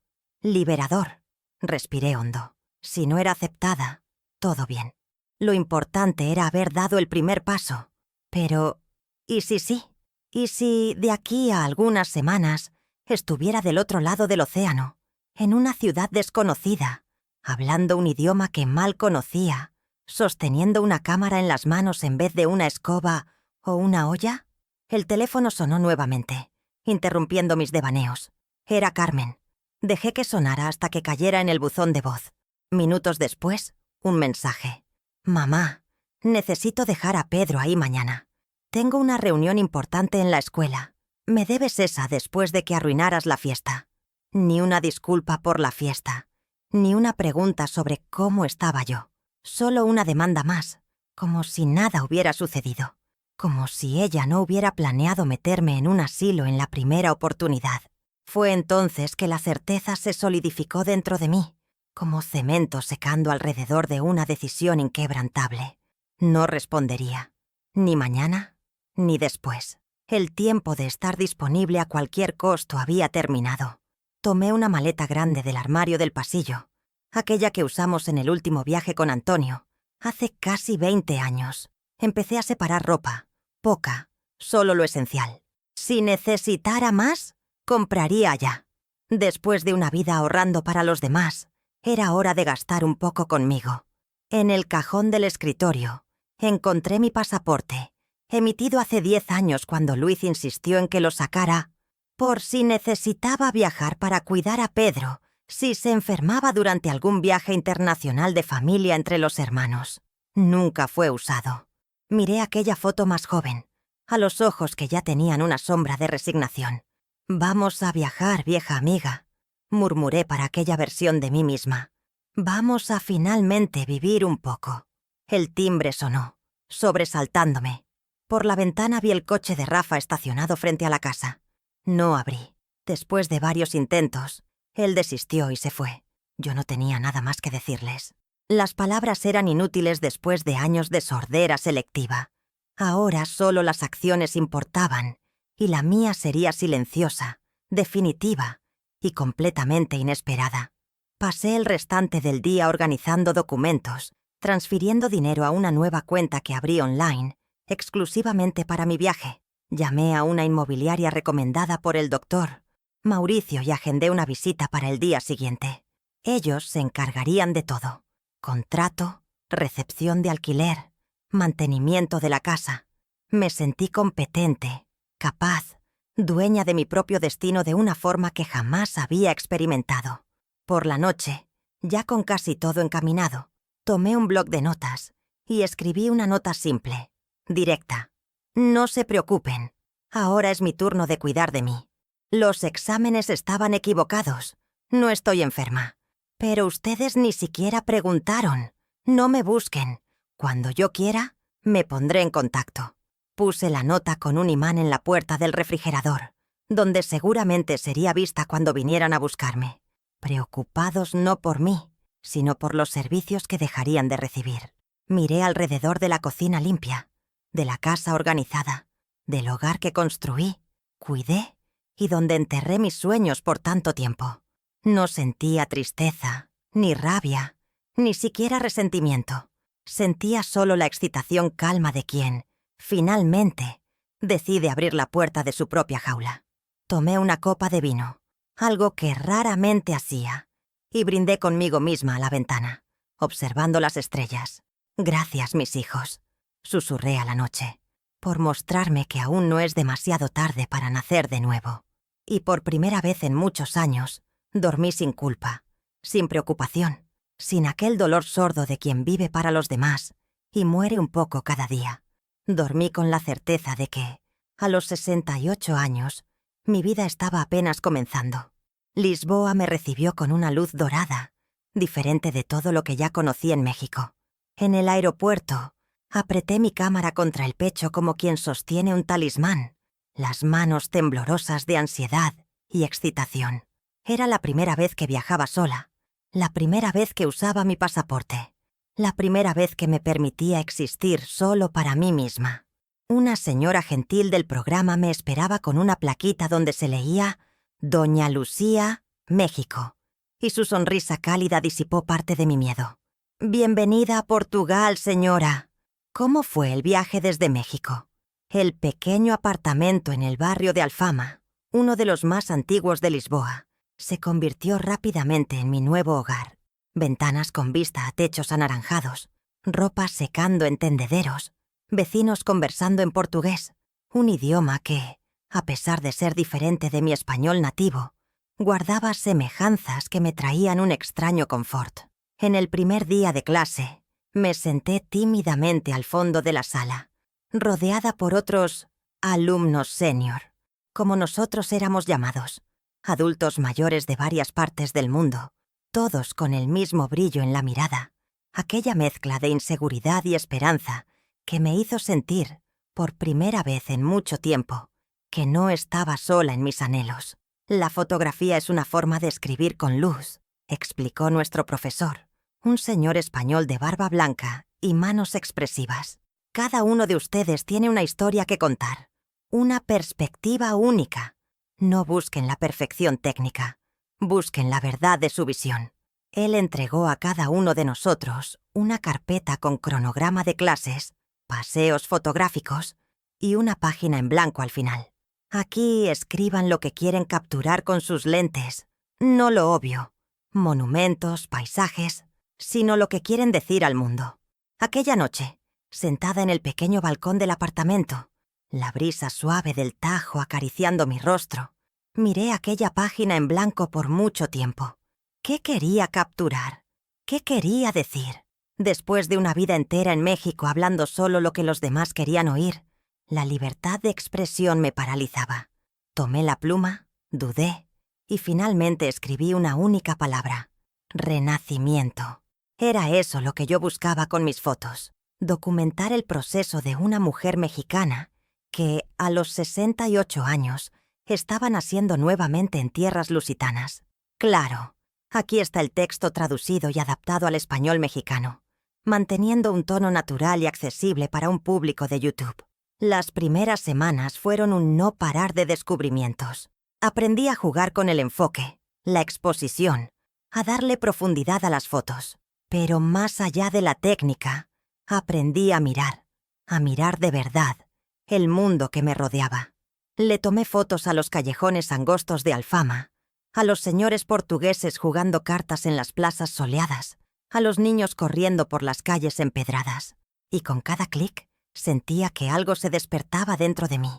liberador. Respiré hondo. Si no era aceptada, todo bien. Lo importante era haber dado el primer paso. Pero, ¿y si sí? ¿Y si de aquí a algunas semanas estuviera del otro lado del océano, en una ciudad desconocida, hablando un idioma que mal conocía, sosteniendo una cámara en las manos en vez de una escoba o una olla? El teléfono sonó nuevamente, interrumpiendo mis devaneos. Era Carmen. Dejé que sonara hasta que cayera en el buzón de voz. Minutos después, un mensaje. «Mamá, necesito dejar a Pedro ahí mañana. Tengo una reunión importante en la escuela. Me debes esa después de que arruinaras la fiesta». Ni una disculpa por la fiesta, ni una pregunta sobre cómo estaba yo. Solo una demanda más, como si nada hubiera sucedido. Como si ella no hubiera planeado meterme en un asilo en la primera oportunidad. Fue entonces que la certeza se solidificó dentro de mí, como cemento secando alrededor de una decisión inquebrantable. No respondería, ni mañana, ni después. El tiempo de estar disponible a cualquier costo había terminado. Tomé una maleta grande del armario del pasillo, aquella que usamos en el último viaje con Antonio, hace casi 20 años. Empecé a separar ropa, poca, solo lo esencial. Si necesitara más, compraría ya. Después de una vida ahorrando para los demás, era hora de gastar un poco conmigo. En el cajón del escritorio, encontré mi pasaporte, emitido hace 10 años cuando Luis insistió en que lo sacara, por si necesitaba viajar para cuidar a Pedro, si se enfermaba durante algún viaje internacional de familia entre los hermanos. Nunca fue usado. Miré aquella foto más joven, a los ojos que ya tenían una sombra de resignación. «Vamos a viajar, vieja amiga», murmuré para aquella versión de mí misma. «Vamos a finalmente vivir un poco». El timbre sonó, sobresaltándome. Por la ventana vi el coche de Rafa estacionado frente a la casa. No abrí. Después de varios intentos, él desistió y se fue. Yo no tenía nada más que decirles. Las palabras eran inútiles después de años de sordera selectiva. Ahora solo las acciones importaban, y la mía sería silenciosa, definitiva y completamente inesperada. Pasé el restante del día organizando documentos, transfiriendo dinero a una nueva cuenta que abrí online, exclusivamente para mi viaje. Llamé a una inmobiliaria recomendada por el doctor, Mauricio y agendé una visita para el día siguiente. Ellos se encargarían de todo: contrato, recepción de alquiler, mantenimiento de la casa. Me sentí competente, capaz, dueña de mi propio destino de una forma que jamás había experimentado. Por la noche, ya con casi todo encaminado, tomé un bloc de notas y escribí una nota simple, directa. No se preocupen, ahora es mi turno de cuidar de mí. Los exámenes estaban equivocados. No estoy enferma. Pero ustedes ni siquiera preguntaron. No me busquen. Cuando yo quiera, me pondré en contacto. Puse la nota con un imán en la puerta del refrigerador, donde seguramente sería vista cuando vinieran a buscarme. Preocupados no por mí, sino por los servicios que dejarían de recibir. Miré alrededor de la cocina limpia, de la casa organizada, del hogar que construí, cuidé y donde enterré mis sueños por tanto tiempo. No sentía tristeza, ni rabia, ni siquiera resentimiento. Sentía solo la excitación calma de quien, finalmente, decide abrir la puerta de su propia jaula. Tomé una copa de vino, algo que raramente hacía, y brindé conmigo misma a la ventana, observando las estrellas. Gracias, mis hijos, susurré a la noche, por mostrarme que aún no es demasiado tarde para nacer de nuevo. Y por primera vez en muchos años, dormí sin culpa, sin preocupación, sin aquel dolor sordo de quien vive para los demás y muere un poco cada día. Dormí con la certeza de que, a los 68 años, mi vida estaba apenas comenzando. Lisboa me recibió con una luz dorada, diferente de todo lo que ya conocí en México. En el aeropuerto, apreté mi cámara contra el pecho como quien sostiene un talismán, las manos temblorosas de ansiedad y excitación. Era la primera vez que viajaba sola, la primera vez que usaba mi pasaporte, la primera vez que me permitía existir solo para mí misma. Una señora gentil del programa me esperaba con una plaquita donde se leía «Doña Lucía, México», y su sonrisa cálida disipó parte de mi miedo. «Bienvenida a Portugal, señora». ¿Cómo fue el viaje desde México? El pequeño apartamento en el barrio de Alfama, uno de los más antiguos de Lisboa, se convirtió rápidamente en mi nuevo hogar. Ventanas con vista a techos anaranjados, ropa secando en tendederos, vecinos conversando en portugués, un idioma que, a pesar de ser diferente de mi español nativo, guardaba semejanzas que me traían un extraño confort. En el primer día de clase, me senté tímidamente al fondo de la sala, rodeada por otros alumnos senior, como nosotros éramos llamados, adultos mayores de varias partes del mundo, todos con el mismo brillo en la mirada, aquella mezcla de inseguridad y esperanza que me hizo sentir, por primera vez en mucho tiempo, que no estaba sola en mis anhelos. La fotografía es una forma de escribir con luz, explicó nuestro profesor, un señor español de barba blanca y manos expresivas. Cada uno de ustedes tiene una historia que contar, una perspectiva única. No busquen la perfección técnica, busquen la verdad de su visión. Él entregó a cada uno de nosotros una carpeta con cronograma de clases, paseos fotográficos y una página en blanco al final. Aquí escriban lo que quieren capturar con sus lentes, no lo obvio, monumentos, paisajes, sino lo que quieren decir al mundo. Aquella noche, sentada en el pequeño balcón del apartamento, la brisa suave del Tajo acariciando mi rostro, miré aquella página en blanco por mucho tiempo. ¿Qué quería capturar? ¿Qué quería decir? Después de una vida entera en México hablando solo lo que los demás querían oír, la libertad de expresión me paralizaba. Tomé la pluma, dudé, y finalmente escribí una única palabra: renacimiento. Era eso lo que yo buscaba con mis fotos, documentar el proceso de una mujer mexicana que, a los 68 años, estaba naciendo nuevamente en tierras lusitanas. Claro, aquí está el texto traducido y adaptado al español mexicano, manteniendo un tono natural y accesible para un público de YouTube. Las primeras semanas fueron un no parar de descubrimientos. Aprendí a jugar con el enfoque, la exposición, a darle profundidad a las fotos. Pero más allá de la técnica, aprendí a mirar de verdad, el mundo que me rodeaba. Le tomé fotos a los callejones angostos de Alfama, a los señores portugueses jugando cartas en las plazas soleadas, a los niños corriendo por las calles empedradas. Y con cada clic sentía que algo se despertaba dentro de mí.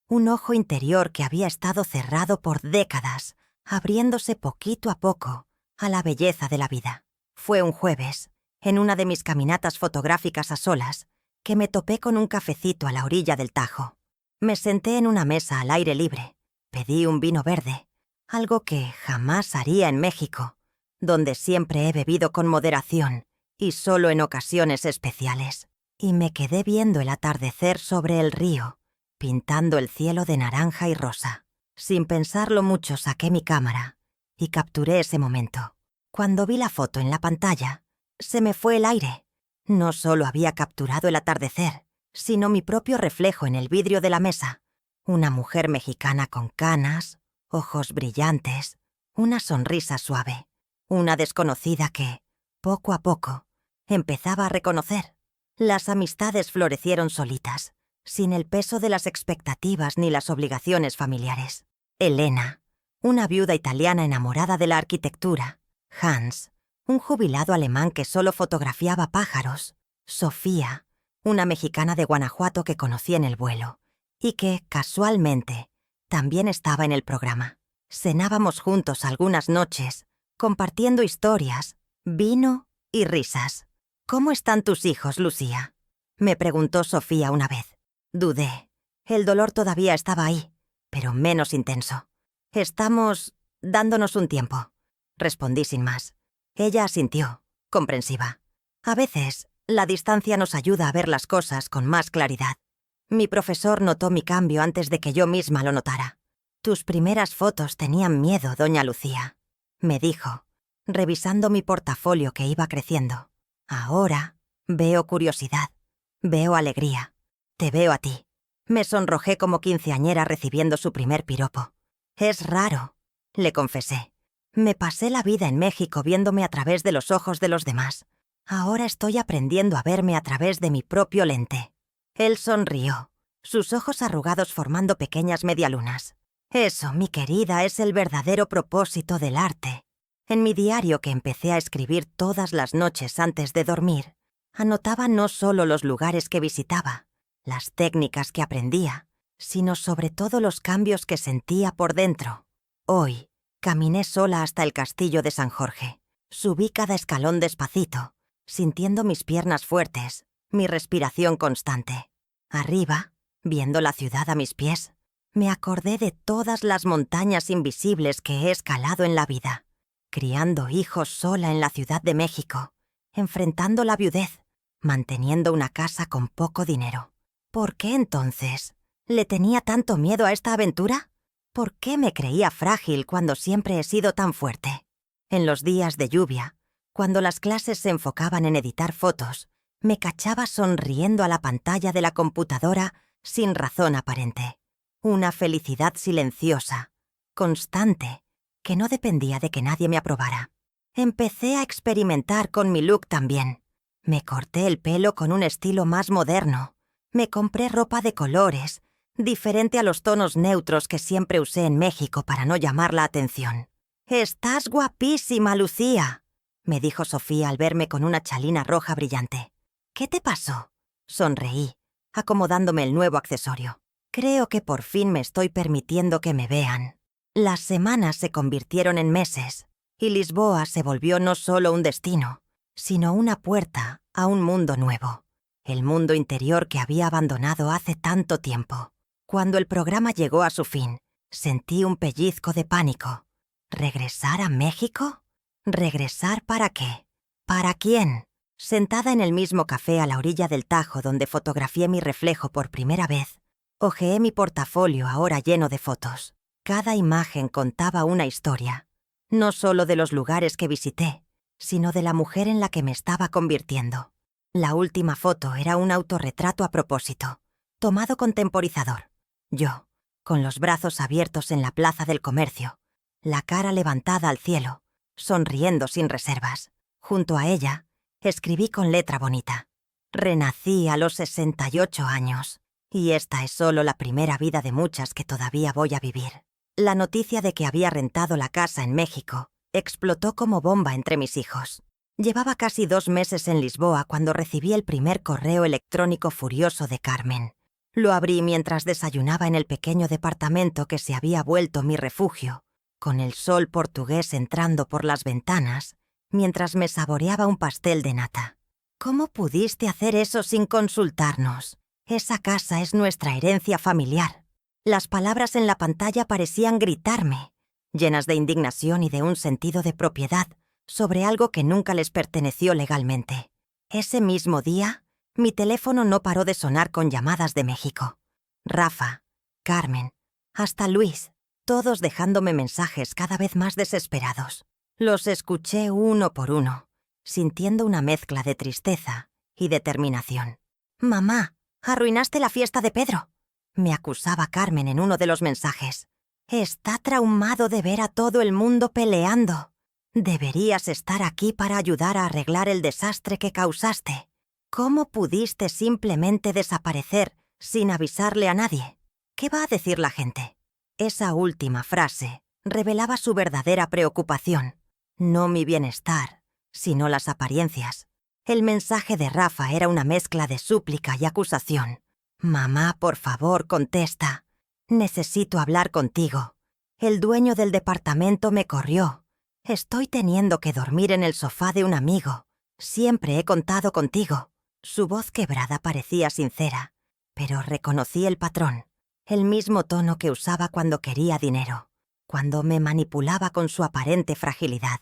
Un ojo interior que había estado cerrado por décadas, abriéndose poquito a poco a la belleza de la vida. Fue un jueves, en una de mis caminatas fotográficas a solas, que me topé con un cafecito a la orilla del Tajo. Me senté en una mesa al aire libre, pedí un vino verde, algo que jamás haría en México, donde siempre he bebido con moderación y solo en ocasiones especiales. Y me quedé viendo el atardecer sobre el río, pintando el cielo de naranja y rosa. Sin pensarlo mucho saqué mi cámara y capturé ese momento. Cuando vi la foto en la pantalla, se me fue el aire. No solo había capturado el atardecer, sino mi propio reflejo en el vidrio de la mesa. Una mujer mexicana con canas, ojos brillantes, una sonrisa suave. Una desconocida que, poco a poco, empezaba a reconocer. Las amistades florecieron solitas, sin el peso de las expectativas ni las obligaciones familiares. Elena, una viuda italiana enamorada de la arquitectura. Hans, un jubilado alemán que solo fotografiaba pájaros. Sofía, una mexicana de Guanajuato que conocí en el vuelo y que, casualmente, también estaba en el programa. Cenábamos juntos algunas noches, compartiendo historias, vino y risas. «¿Cómo están tus hijos, Lucía?», me preguntó Sofía una vez. Dudé. El dolor todavía estaba ahí, pero menos intenso. «Estamos dándonos un tiempo», respondí sin más. Ella asintió, comprensiva. A veces, la distancia nos ayuda a ver las cosas con más claridad. Mi profesor notó mi cambio antes de que yo misma lo notara. «Tus primeras fotos tenían miedo, doña Lucía», me dijo, revisando mi portafolio que iba creciendo. «Ahora veo curiosidad, veo alegría, te veo a ti». Me sonrojé como quinceañera recibiendo su primer piropo. «Es raro», le confesé. «Me pasé la vida en México viéndome a través de los ojos de los demás. Ahora estoy aprendiendo a verme a través de mi propio lente». Él sonrió, sus ojos arrugados formando pequeñas medialunas. «Eso, mi querida, es el verdadero propósito del arte». En mi diario que empecé a escribir todas las noches antes de dormir, anotaba no solo los lugares que visitaba, las técnicas que aprendía, sino sobre todo los cambios que sentía por dentro. Hoy, caminé sola hasta el castillo de San Jorge. Subí cada escalón despacito, sintiendo mis piernas fuertes, mi respiración constante. Arriba, viendo la ciudad a mis pies, me acordé de todas las montañas invisibles que he escalado en la vida, criando hijos sola en la Ciudad de México, enfrentando la viudez, manteniendo una casa con poco dinero. ¿Por qué entonces le tenía tanto miedo a esta aventura? ¿Por qué me creía frágil cuando siempre he sido tan fuerte? En los días de lluvia, cuando las clases se enfocaban en editar fotos, me cachaba sonriendo a la pantalla de la computadora sin razón aparente. Una felicidad silenciosa, constante, que no dependía de que nadie me aprobara. Empecé a experimentar con mi look también. Me corté el pelo con un estilo más moderno. Me compré ropa de colores, diferente a los tonos neutros que siempre usé en México para no llamar la atención. «Estás guapísima, Lucía», me dijo Sofía al verme con una chalina roja brillante. «¿Qué te pasó?», sonreí, acomodándome el nuevo accesorio. «Creo que por fin me estoy permitiendo que me vean». Las semanas se convirtieron en meses, y Lisboa se volvió no solo un destino, sino una puerta a un mundo nuevo. El mundo interior que había abandonado hace tanto tiempo. Cuando el programa llegó a su fin, sentí un pellizco de pánico. ¿Regresar a México? ¿Regresar para qué? ¿Para quién? Sentada en el mismo café a la orilla del Tajo donde fotografié mi reflejo por primera vez, hojeé mi portafolio ahora lleno de fotos. Cada imagen contaba una historia, no solo de los lugares que visité, sino de la mujer en la que me estaba convirtiendo. La última foto era un autorretrato a propósito, tomado con temporizador. Yo, con los brazos abiertos en la plaza del comercio, la cara levantada al cielo, sonriendo sin reservas. Junto a ella, escribí con letra bonita: «Renací a los 68 años Y esta es solo la primera vida de muchas que todavía voy a vivir. La noticia de que había rentado la casa en México explotó como bomba entre mis hijos. Llevaba casi 2 meses en Lisboa cuando recibí el primer correo electrónico furioso de Carmen. Lo abrí mientras desayunaba en el pequeño departamento que se había vuelto mi refugio, con el sol portugués entrando por las ventanas, mientras me saboreaba un pastel de nata. ¿Cómo pudiste hacer eso sin consultarnos? Esa casa es nuestra herencia familiar. Las palabras en la pantalla parecían gritarme, llenas de indignación y de un sentido de propiedad sobre algo que nunca les perteneció legalmente. Ese mismo día, mi teléfono no paró de sonar con llamadas de México. Rafa, Carmen, hasta Luis, todos dejándome mensajes cada vez más desesperados. Los escuché uno por uno, sintiendo una mezcla de tristeza y determinación. «Mamá, arruinaste la fiesta de Pedro», me acusaba Carmen en uno de los mensajes. «Está traumado de ver a todo el mundo peleando. Deberías estar aquí para ayudar a arreglar el desastre que causaste. ¿Cómo pudiste simplemente desaparecer sin avisarle a nadie? ¿Qué va a decir la gente?». Esa última frase revelaba su verdadera preocupación. No mi bienestar, sino las apariencias. El mensaje de Rafa era una mezcla de súplica y acusación. «Mamá, por favor, contesta. Necesito hablar contigo. El dueño del departamento me corrió. Estoy teniendo que dormir en el sofá de un amigo. Siempre he contado contigo». Su voz quebrada parecía sincera, pero reconocí el patrón, el mismo tono que usaba cuando quería dinero, cuando me manipulaba con su aparente fragilidad.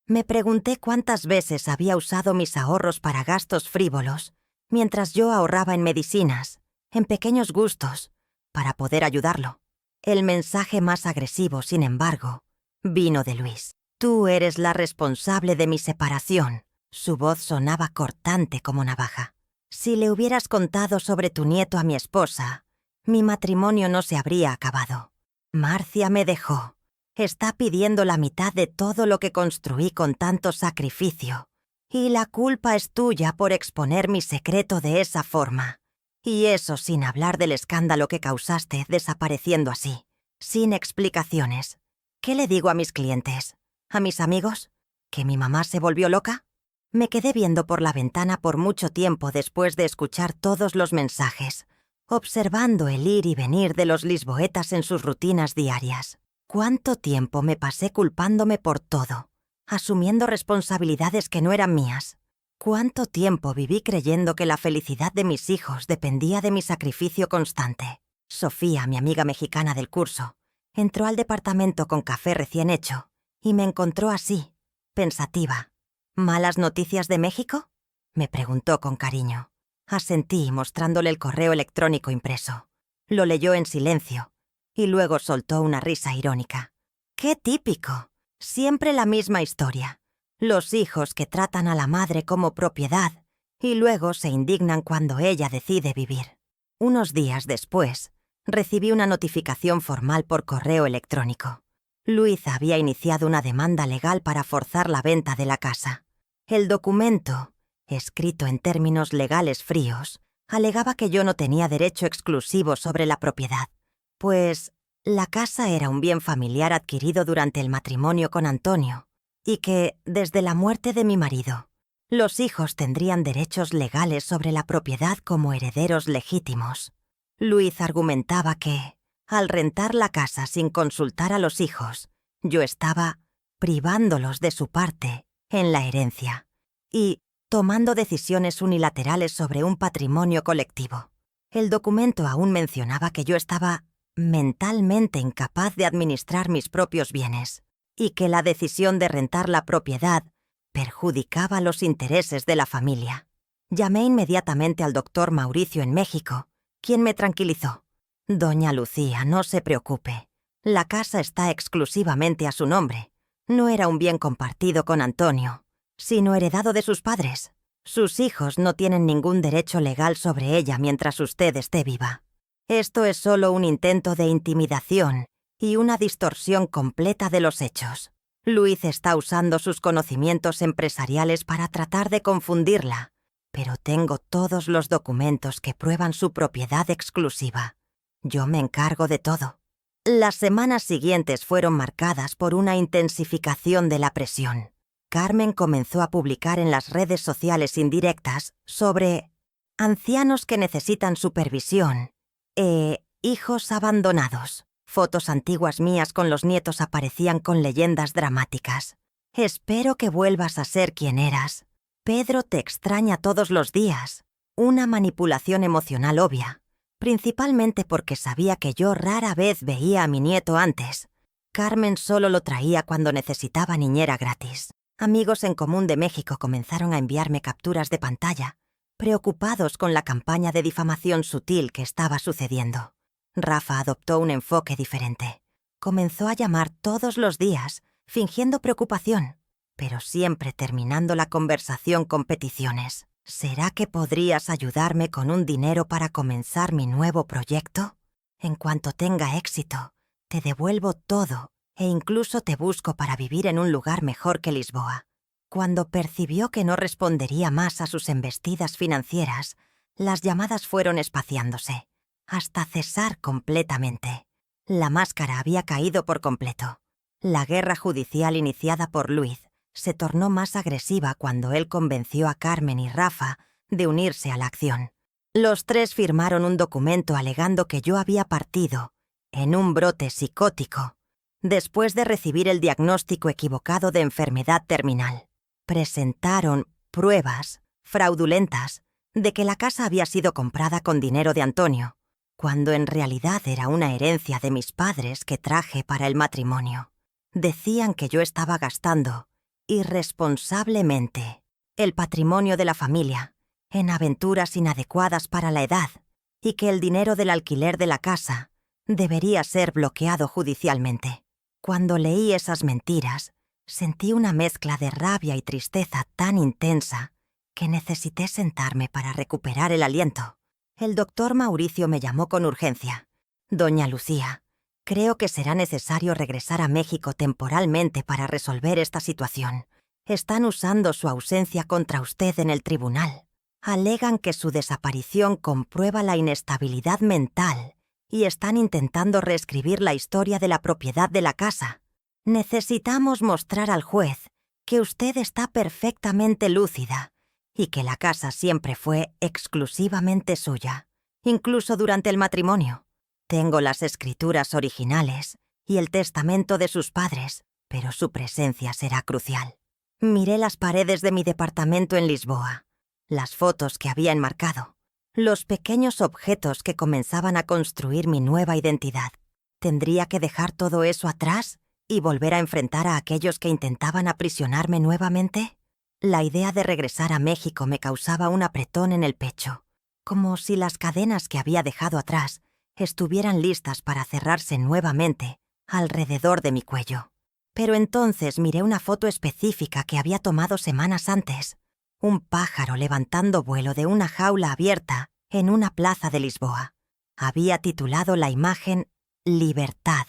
Me pregunté cuántas veces había usado mis ahorros para gastos frívolos, mientras yo ahorraba en medicinas, en pequeños gustos, para poder ayudarlo. El mensaje más agresivo, sin embargo, vino de Luis. «Tú eres la responsable de mi separación». Su voz sonaba cortante como navaja. «Si le hubieras contado sobre tu nieto a mi esposa, mi matrimonio no se habría acabado. Marcia me dejó. Está pidiendo la mitad de todo lo que construí con tanto sacrificio. Y la culpa es tuya por exponer mi secreto de esa forma. Y eso sin hablar del escándalo que causaste desapareciendo así, sin explicaciones. ¿Qué le digo a mis clientes? ¿A mis amigos? ¿Que mi mamá se volvió loca?». Me quedé viendo por la ventana por mucho tiempo después de escuchar todos los mensajes, observando el ir y venir de los lisboetas en sus rutinas diarias. ¿Cuánto tiempo me pasé culpándome por todo, asumiendo responsabilidades que no eran mías? ¿Cuánto tiempo viví creyendo que la felicidad de mis hijos dependía de mi sacrificio constante? Sofía, mi amiga mexicana del curso, entró al departamento con café recién hecho y me encontró así, pensativa. «¿Malas noticias de México?», me preguntó con cariño. Asentí mostrándole el correo electrónico impreso. Lo leyó en silencio y luego soltó una risa irónica. «¡Qué típico! Siempre la misma historia. Los hijos que tratan a la madre como propiedad y luego se indignan cuando ella decide vivir». Unos días después, recibí una notificación formal por correo electrónico. Luis había iniciado una demanda legal para forzar la venta de la casa. El documento, escrito en términos legales fríos, alegaba que yo no tenía derecho exclusivo sobre la propiedad, pues la casa era un bien familiar adquirido durante el matrimonio con Antonio, y que, desde la muerte de mi marido, los hijos tendrían derechos legales sobre la propiedad como herederos legítimos. Luis argumentaba que, al rentar la casa sin consultar a los hijos, yo estaba privándolos de su parte en la herencia y tomando decisiones unilaterales sobre un patrimonio colectivo. El documento aún mencionaba que yo estaba mentalmente incapaz de administrar mis propios bienes y que la decisión de rentar la propiedad perjudicaba los intereses de la familia. Llamé inmediatamente al doctor Mauricio en México, quien me tranquilizó. «Doña Lucía, no se preocupe. La casa está exclusivamente a su nombre. No era un bien compartido con Antonio, sino heredado de sus padres. Sus hijos no tienen ningún derecho legal sobre ella mientras usted esté viva. Esto es solo un intento de intimidación y una distorsión completa de los hechos. Luis está usando sus conocimientos empresariales para tratar de confundirla, pero tengo todos los documentos que prueban su propiedad exclusiva. Yo me encargo de todo. Las semanas siguientes fueron marcadas por una intensificación de la presión. Carmen comenzó a publicar en las redes sociales indirectas sobre ancianos que necesitan supervisión e hijos abandonados. Fotos antiguas mías con los nietos aparecían con leyendas dramáticas. Espero que vuelvas a ser quien eras. Pedro te extraña todos los días. Una manipulación emocional obvia, principalmente porque sabía que yo rara vez veía a mi nieto antes. Carmen solo lo traía cuando necesitaba niñera gratis. Amigos en común de México comenzaron a enviarme capturas de pantalla, preocupados con la campaña de difamación sutil que estaba sucediendo. Rafa adoptó un enfoque diferente. Comenzó a llamar todos los días, fingiendo preocupación, pero siempre terminando la conversación con peticiones. ¿Será que podrías ayudarme con un dinero para comenzar mi nuevo proyecto? En cuanto tenga éxito, te devuelvo todo e incluso te busco para vivir en un lugar mejor que Lisboa. Cuando percibió que no respondería más a sus embestidas financieras, las llamadas fueron espaciándose, hasta cesar completamente. La máscara había caído por completo. La guerra judicial iniciada por Luis se tornó más agresiva cuando él convenció a Carmen y Rafa de unirse a la acción. Los tres firmaron un documento alegando que yo había partido, en un brote psicótico, después de recibir el diagnóstico equivocado de enfermedad terminal. Presentaron pruebas fraudulentas de que la casa había sido comprada con dinero de Antonio, cuando en realidad era una herencia de mis padres que traje para el matrimonio. Decían que yo estaba gastando irresponsablemente el patrimonio de la familia en aventuras inadecuadas para la edad y que el dinero del alquiler de la casa debería ser bloqueado judicialmente. Cuando leí esas mentiras, sentí una mezcla de rabia y tristeza tan intensa que necesité sentarme para recuperar el aliento. El doctor Mauricio me llamó con urgencia. «Doña Lucía, creo que será necesario regresar a México temporalmente para resolver esta situación. Están usando su ausencia contra usted en el tribunal. Alegan que su desaparición comprueba la inestabilidad mental y están intentando reescribir la historia de la propiedad de la casa. Necesitamos mostrar al juez que usted está perfectamente lúcida y que la casa siempre fue exclusivamente suya, incluso durante el matrimonio. Tengo las escrituras originales y el testamento de sus padres, pero su presencia será crucial». Miré las paredes de mi departamento en Lisboa, las fotos que había enmarcado, los pequeños objetos que comenzaban a construir mi nueva identidad. ¿Tendría que dejar todo eso atrás y volver a enfrentar a aquellos que intentaban aprisionarme nuevamente? La idea de regresar a México me causaba un apretón en el pecho, como si las cadenas que había dejado atrás estuvieran listas para cerrarse nuevamente alrededor de mi cuello. Pero entonces miré una foto específica que había tomado semanas antes. Un pájaro levantando vuelo de una jaula abierta en una plaza de Lisboa. Había titulado la imagen «Libertad».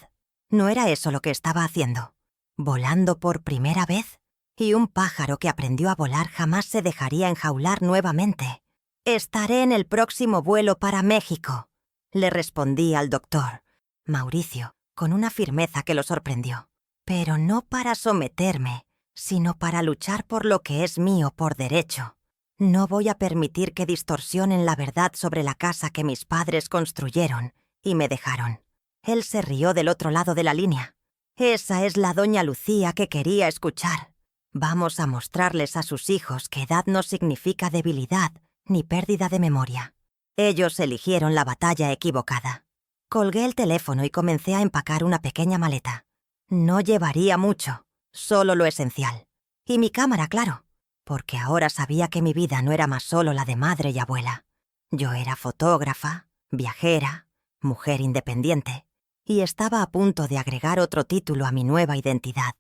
¿No era eso lo que estaba haciendo? ¿Volando por primera vez? Y un pájaro que aprendió a volar jamás se dejaría enjaular nuevamente. «Estaré en el próximo vuelo para México», le respondí al doctor Mauricio con una firmeza que lo sorprendió. «Pero no para someterme, sino para luchar por lo que es mío por derecho. No voy a permitir que distorsionen la verdad sobre la casa que mis padres construyeron y me dejaron». Él se rió del otro lado de la línea. «Esa es la doña Lucía que quería escuchar. Vamos a mostrarles a sus hijos que edad no significa debilidad ni pérdida de memoria». Ellos eligieron la batalla equivocada. Colgué el teléfono y comencé a empacar una pequeña maleta. No llevaría mucho, solo lo esencial. Y mi cámara, claro, porque ahora sabía que mi vida no era más solo la de madre y abuela. Yo era fotógrafa, viajera, mujer independiente, y estaba a punto de agregar otro título a mi nueva identidad: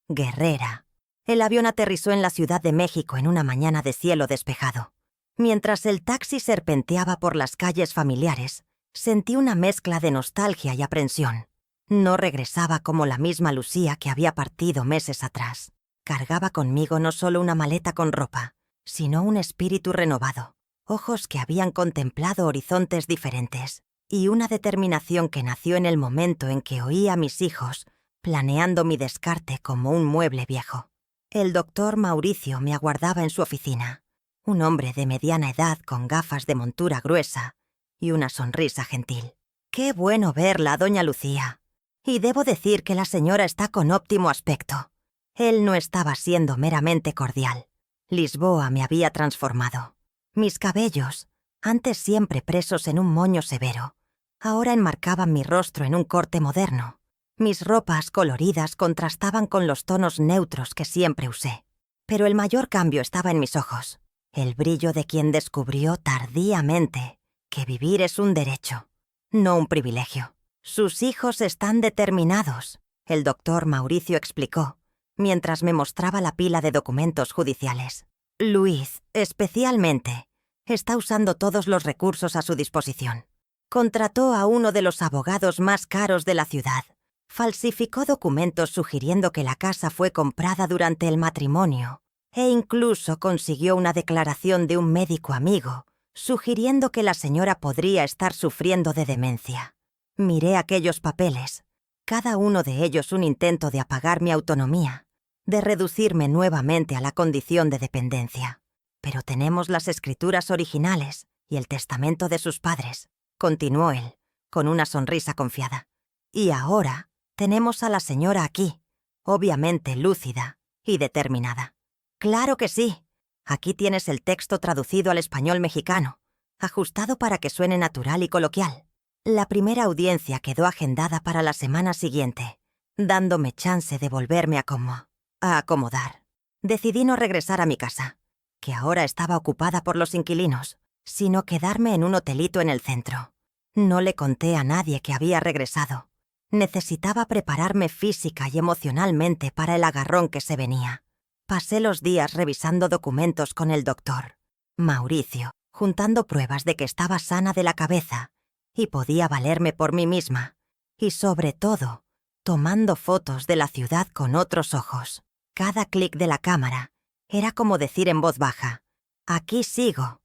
guerrera. El avión aterrizó en la Ciudad de México en una mañana de cielo despejado. Mientras el taxi serpenteaba por las calles familiares, sentí una mezcla de nostalgia y aprensión. No regresaba como la misma Lucía que había partido meses atrás. Cargaba conmigo no solo una maleta con ropa, sino un espíritu renovado, ojos que habían contemplado horizontes diferentes y una determinación que nació en el momento en que oí a mis hijos planeando mi descarte como un mueble viejo. El doctor Mauricio me aguardaba en su oficina, un hombre de mediana edad con gafas de montura gruesa y una sonrisa gentil. «Qué bueno verla, doña Lucía. Y debo decir que la señora está con óptimo aspecto». Él no estaba siendo meramente cordial. Lisboa me había transformado. Mis cabellos, antes siempre presos en un moño severo, ahora enmarcaban mi rostro en un corte moderno. Mis ropas coloridas contrastaban con los tonos neutros que siempre usé. Pero el mayor cambio estaba en mis ojos, el brillo de quien descubrió tardíamente que vivir es un derecho, no un privilegio. «Sus hijos están determinados», el doctor Mauricio explicó, mientras me mostraba la pila de documentos judiciales. «Luis, especialmente, está usando todos los recursos a su disposición. Contrató a uno de los abogados más caros de la ciudad. Falsificó documentos sugiriendo que la casa fue comprada durante el matrimonio e incluso consiguió una declaración de un médico amigo sugiriendo que la señora podría estar sufriendo de demencia. Miré aquellos papeles, cada uno de ellos un intento de apagar mi autonomía, de reducirme nuevamente a la condición de dependencia. Pero tenemos las escrituras originales y el testamento de sus padres», continuó él, con una sonrisa confiada. «Y ahora tenemos a la señora aquí, obviamente lúcida y determinada». «Claro que sí. Aquí tienes el texto traducido al español mexicano, ajustado para que suene natural y coloquial». La primera audiencia quedó agendada para la semana siguiente, dándome chance de volverme a acomodar. Decidí no regresar a mi casa, que ahora estaba ocupada por los inquilinos, sino quedarme en un hotelito en el centro. No le conté a nadie que había regresado. Necesitaba prepararme física y emocionalmente para el agarrón que se venía. Pasé los días revisando documentos con el doctor Mauricio, juntando pruebas de que estaba sana de la cabeza y podía valerme por mí misma, y sobre todo, tomando fotos de la ciudad con otros ojos. Cada clic de la cámara era como decir en voz baja: «Aquí sigo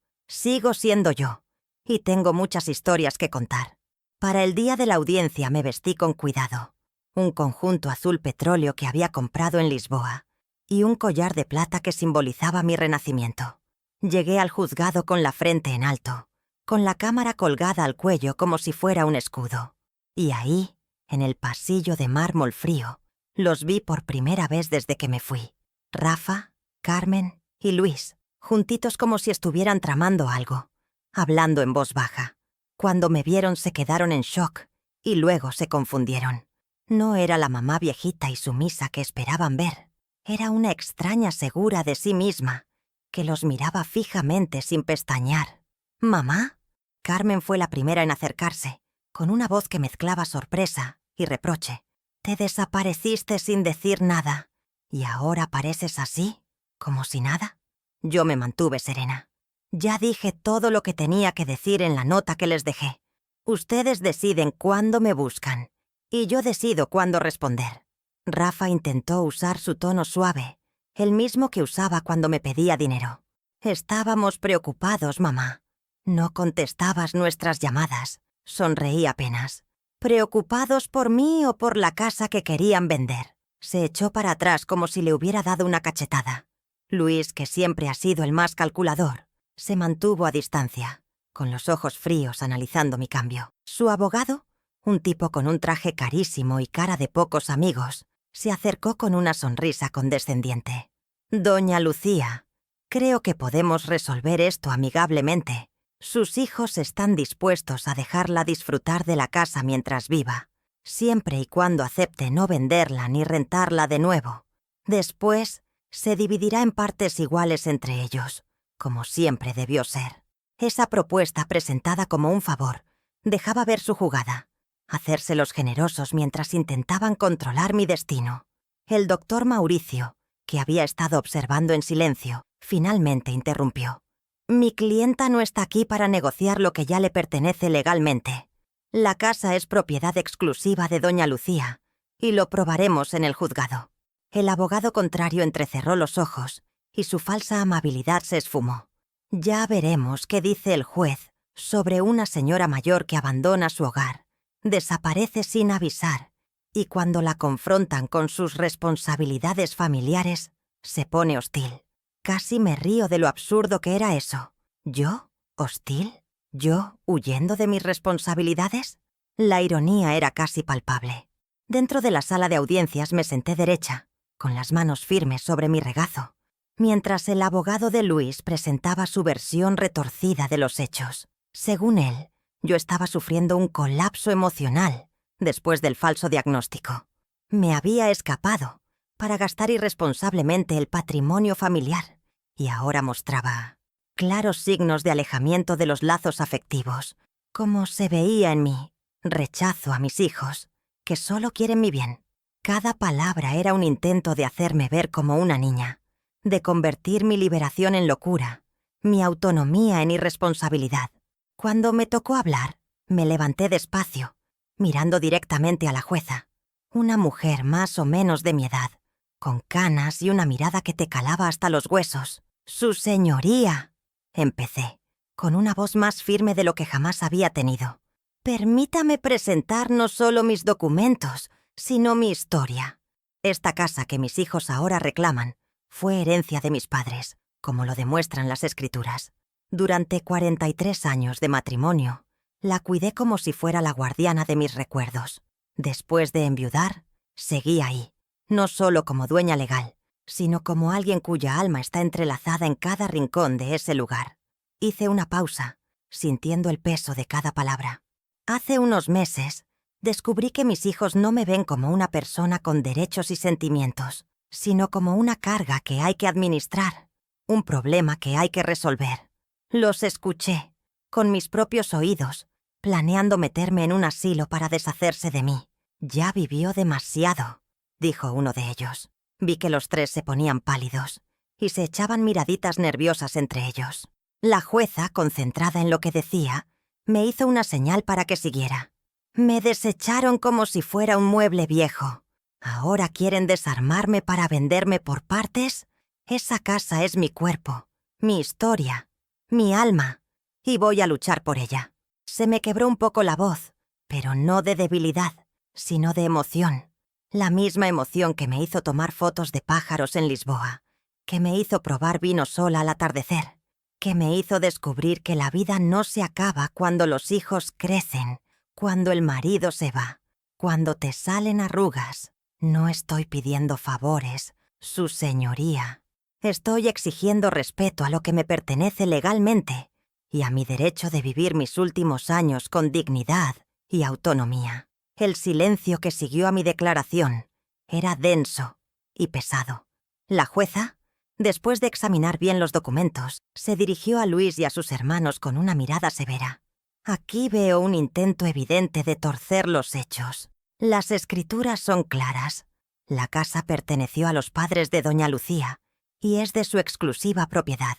siendo yo, y tengo muchas historias que contar». Para el día de la audiencia me vestí con cuidado, un conjunto azul petróleo que había comprado en Lisboa y un collar de plata que simbolizaba mi renacimiento. Llegué al juzgado con la frente en alto, con la cámara colgada al cuello como si fuera un escudo. Y ahí, en el pasillo de mármol frío, los vi por primera vez desde que me fui. Rafa, Carmen y Luis, juntitos como si estuvieran tramando algo, hablando en voz baja. Cuando me vieron se quedaron en shock y luego se confundieron. No era la mamá viejita y sumisa que esperaban ver. Era una extraña segura de sí misma, que los miraba fijamente sin pestañear. «¿Mamá?». Carmen fue la primera en acercarse, con una voz que mezclaba sorpresa y reproche. «Te desapareciste sin decir nada, y ahora pareces así, como si nada». Yo me mantuve serena. «Ya dije todo lo que tenía que decir en la nota que les dejé. Ustedes deciden cuándo me buscan, y yo decido cuándo responder». Rafa intentó usar su tono suave, el mismo que usaba cuando me pedía dinero. «Estábamos preocupados, mamá. No contestabas nuestras llamadas», sonreí apenas. «¿Preocupados por mí o por la casa que querían vender?». Se echó para atrás como si le hubiera dado una cachetada. Luis, que siempre ha sido el más calculador, se mantuvo a distancia, con los ojos fríos analizando mi cambio. Su abogado, un tipo con un traje carísimo y cara de pocos amigos, se acercó con una sonrisa condescendiente. «Doña Lucía, creo que podemos resolver esto amigablemente. Sus hijos están dispuestos a dejarla disfrutar de la casa mientras viva, siempre y cuando acepte no venderla ni rentarla de nuevo. Después, se dividirá en partes iguales entre ellos, como siempre debió ser». Esa propuesta, presentada como un favor, dejaba ver su jugada, hacérselos generosos mientras intentaban controlar mi destino. El doctor Mauricio, que había estado observando en silencio, finalmente interrumpió. «Mi clienta no está aquí para negociar lo que ya le pertenece legalmente. La casa es propiedad exclusiva de doña Lucía, y lo probaremos en el juzgado». El abogado contrario entrecerró los ojos y su falsa amabilidad se esfumó. Ya veremos qué dice el juez sobre una señora mayor que abandona su hogar, desaparece sin avisar, y cuando la confrontan con sus responsabilidades familiares, se pone hostil. Casi me río de lo absurdo que era eso. ¿Yo? ¿Hostil? ¿Yo huyendo de mis responsabilidades? La ironía era casi palpable. Dentro de la sala de audiencias me senté derecha, con las manos firmes sobre mi regazo, mientras el abogado de Luis presentaba su versión retorcida de los hechos. Según él, yo estaba sufriendo un colapso emocional después del falso diagnóstico. Me había escapado para gastar irresponsablemente el patrimonio familiar y ahora mostraba claros signos de alejamiento de los lazos afectivos, como se veía en mí, rechazo a mis hijos, que solo quieren mi bien. Cada palabra era un intento de hacerme ver como una niña, de convertir mi liberación en locura, mi autonomía en irresponsabilidad. Cuando me tocó hablar, me levanté despacio, mirando directamente a la jueza, una mujer más o menos de mi edad, con canas y una mirada que te calaba hasta los huesos. «Su señoría», empecé, con una voz más firme de lo que jamás había tenido. «Permítame presentar no solo mis documentos, sino mi historia. Esta casa que mis hijos ahora reclaman fue herencia de mis padres, como lo demuestran las escrituras. Durante 43 años de matrimonio, la cuidé como si fuera la guardiana de mis recuerdos. Después de enviudar, seguí ahí, no solo como dueña legal, sino como alguien cuya alma está entrelazada en cada rincón de ese lugar». Hice una pausa, sintiendo el peso de cada palabra. Hace unos meses, descubrí que mis hijos no me ven como una persona con derechos y sentimientos, sino como una carga que hay que administrar, un problema que hay que resolver. Los escuché, con mis propios oídos, planeando meterme en un asilo para deshacerse de mí. «Ya vivió demasiado», dijo uno de ellos. Vi que los tres se ponían pálidos y se echaban miraditas nerviosas entre ellos. La jueza, concentrada en lo que decía, me hizo una señal para que siguiera. «Me desecharon como si fuera un mueble viejo. ¿Ahora quieren desarmarme para venderme por partes? Esa casa es mi cuerpo, mi historia, mi alma, y voy a luchar por ella». Se me quebró un poco la voz, pero no de debilidad, sino de emoción. La misma emoción que me hizo tomar fotos de pájaros en Lisboa, que me hizo probar vino sola al atardecer, que me hizo descubrir que la vida no se acaba cuando los hijos crecen, cuando el marido se va, cuando te salen arrugas. No estoy pidiendo favores, su señoría. Estoy exigiendo respeto a lo que me pertenece legalmente y a mi derecho de vivir mis últimos años con dignidad y autonomía. El silencio que siguió a mi declaración era denso y pesado. La jueza, después de examinar bien los documentos, se dirigió a Luis y a sus hermanos con una mirada severa. «Aquí veo un intento evidente de torcer los hechos. Las escrituras son claras. La casa perteneció a los padres de doña Lucía y es de su exclusiva propiedad.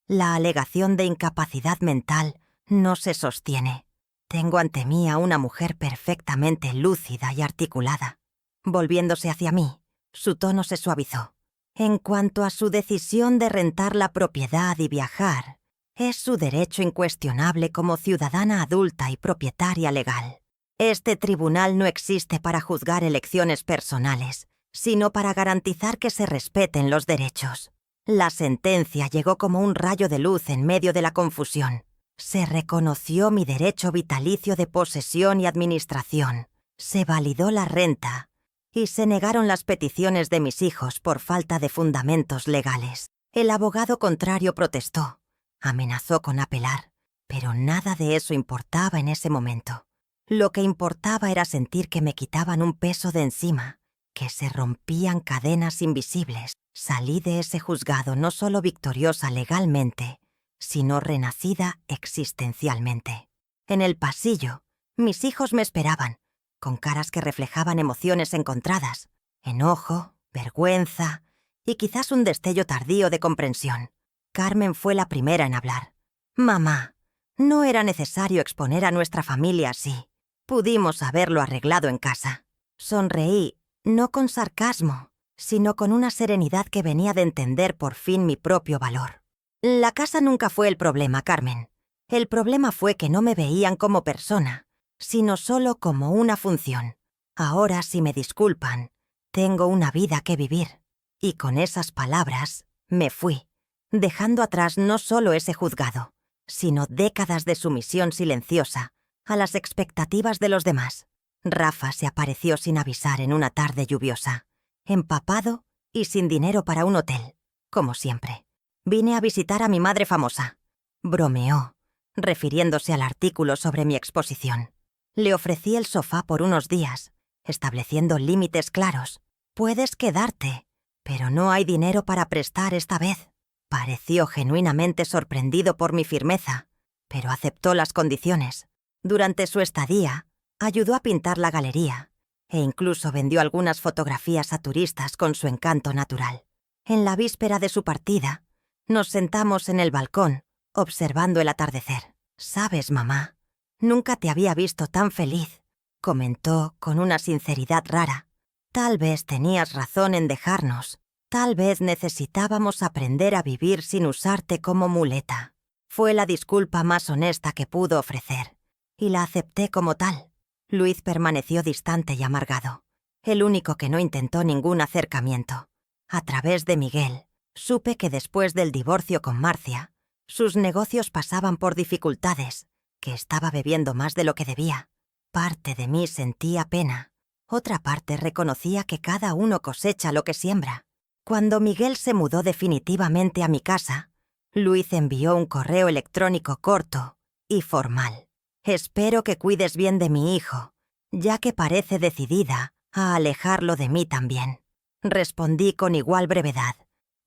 La alegación de incapacidad mental no se sostiene. Tengo ante mí a una mujer perfectamente lúcida y articulada». Volviéndose hacia mí, su tono se suavizó. «En cuanto a su decisión de rentar la propiedad y viajar, es su derecho incuestionable como ciudadana adulta y propietaria legal. Este tribunal no existe para juzgar elecciones personales, sino para garantizar que se respeten los derechos». La sentencia llegó como un rayo de luz en medio de la confusión. Se reconoció mi derecho vitalicio de posesión y administración, se validó la renta y se negaron las peticiones de mis hijos por falta de fundamentos legales. El abogado contrario protestó, amenazó con apelar, pero nada de eso importaba en ese momento. Lo que importaba era sentir que me quitaban un peso de encima, que se rompían cadenas invisibles. Salí de ese juzgado no solo victoriosa legalmente, sino renacida existencialmente. En el pasillo, mis hijos me esperaban, con caras que reflejaban emociones encontradas, enojo, vergüenza y quizás un destello tardío de comprensión. Carmen fue la primera en hablar. «Mamá, no era necesario exponer a nuestra familia así. Pudimos haberlo arreglado en casa». Sonreí, no con sarcasmo, sino con una serenidad que venía de entender por fin mi propio valor. La casa nunca fue el problema, Carmen. El problema fue que no me veían como persona, sino solo como una función. Ahora, si me disculpan, tengo una vida que vivir. Y con esas palabras me fui, dejando atrás no solo ese juzgado, sino décadas de sumisión silenciosa a las expectativas de los demás. Rafa se apareció sin avisar en una tarde lluviosa, empapado y sin dinero para un hotel, como siempre. Vine a visitar a mi madre famosa. Bromeó, refiriéndose al artículo sobre mi exposición. Le ofrecí el sofá por unos días, estableciendo límites claros. Puedes quedarte, pero no hay dinero para prestar esta vez. Pareció genuinamente sorprendido por mi firmeza, pero aceptó las condiciones. Durante su estadía, ayudó a pintar la galería e incluso vendió algunas fotografías a turistas con su encanto natural. En la víspera de su partida, nos sentamos en el balcón, observando el atardecer. «Sabes, mamá, nunca te había visto tan feliz», comentó con una sinceridad rara. «Tal vez tenías razón en dejarnos. Tal vez necesitábamos aprender a vivir sin usarte como muleta». Fue la disculpa más honesta que pudo ofrecer, y la acepté como tal. Luis permaneció distante y amargado, el único que no intentó ningún acercamiento. A través de Miguel, supe que después del divorcio con Marcia, sus negocios pasaban por dificultades, que estaba bebiendo más de lo que debía. Parte de mí sentía pena, otra parte reconocía que cada uno cosecha lo que siembra. Cuando Miguel se mudó definitivamente a mi casa, Luis envió un correo electrónico corto y formal. «Espero que cuides bien de mi hijo, ya que parece decidida a alejarlo de mí también». Respondí con igual brevedad.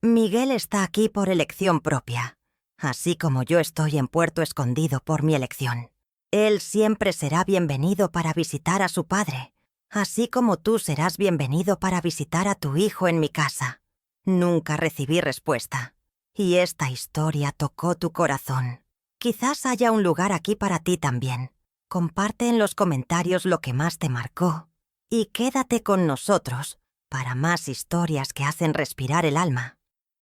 «Miguel está aquí por elección propia, así como yo estoy en Puerto Escondido por mi elección. Él siempre será bienvenido para visitar a su padre, así como tú serás bienvenido para visitar a tu hijo en mi casa». Nunca recibí respuesta. Y esta historia tocó tu corazón. Quizás haya un lugar aquí para ti también. Comparte en los comentarios lo que más te marcó y quédate con nosotros para más historias que hacen respirar el alma.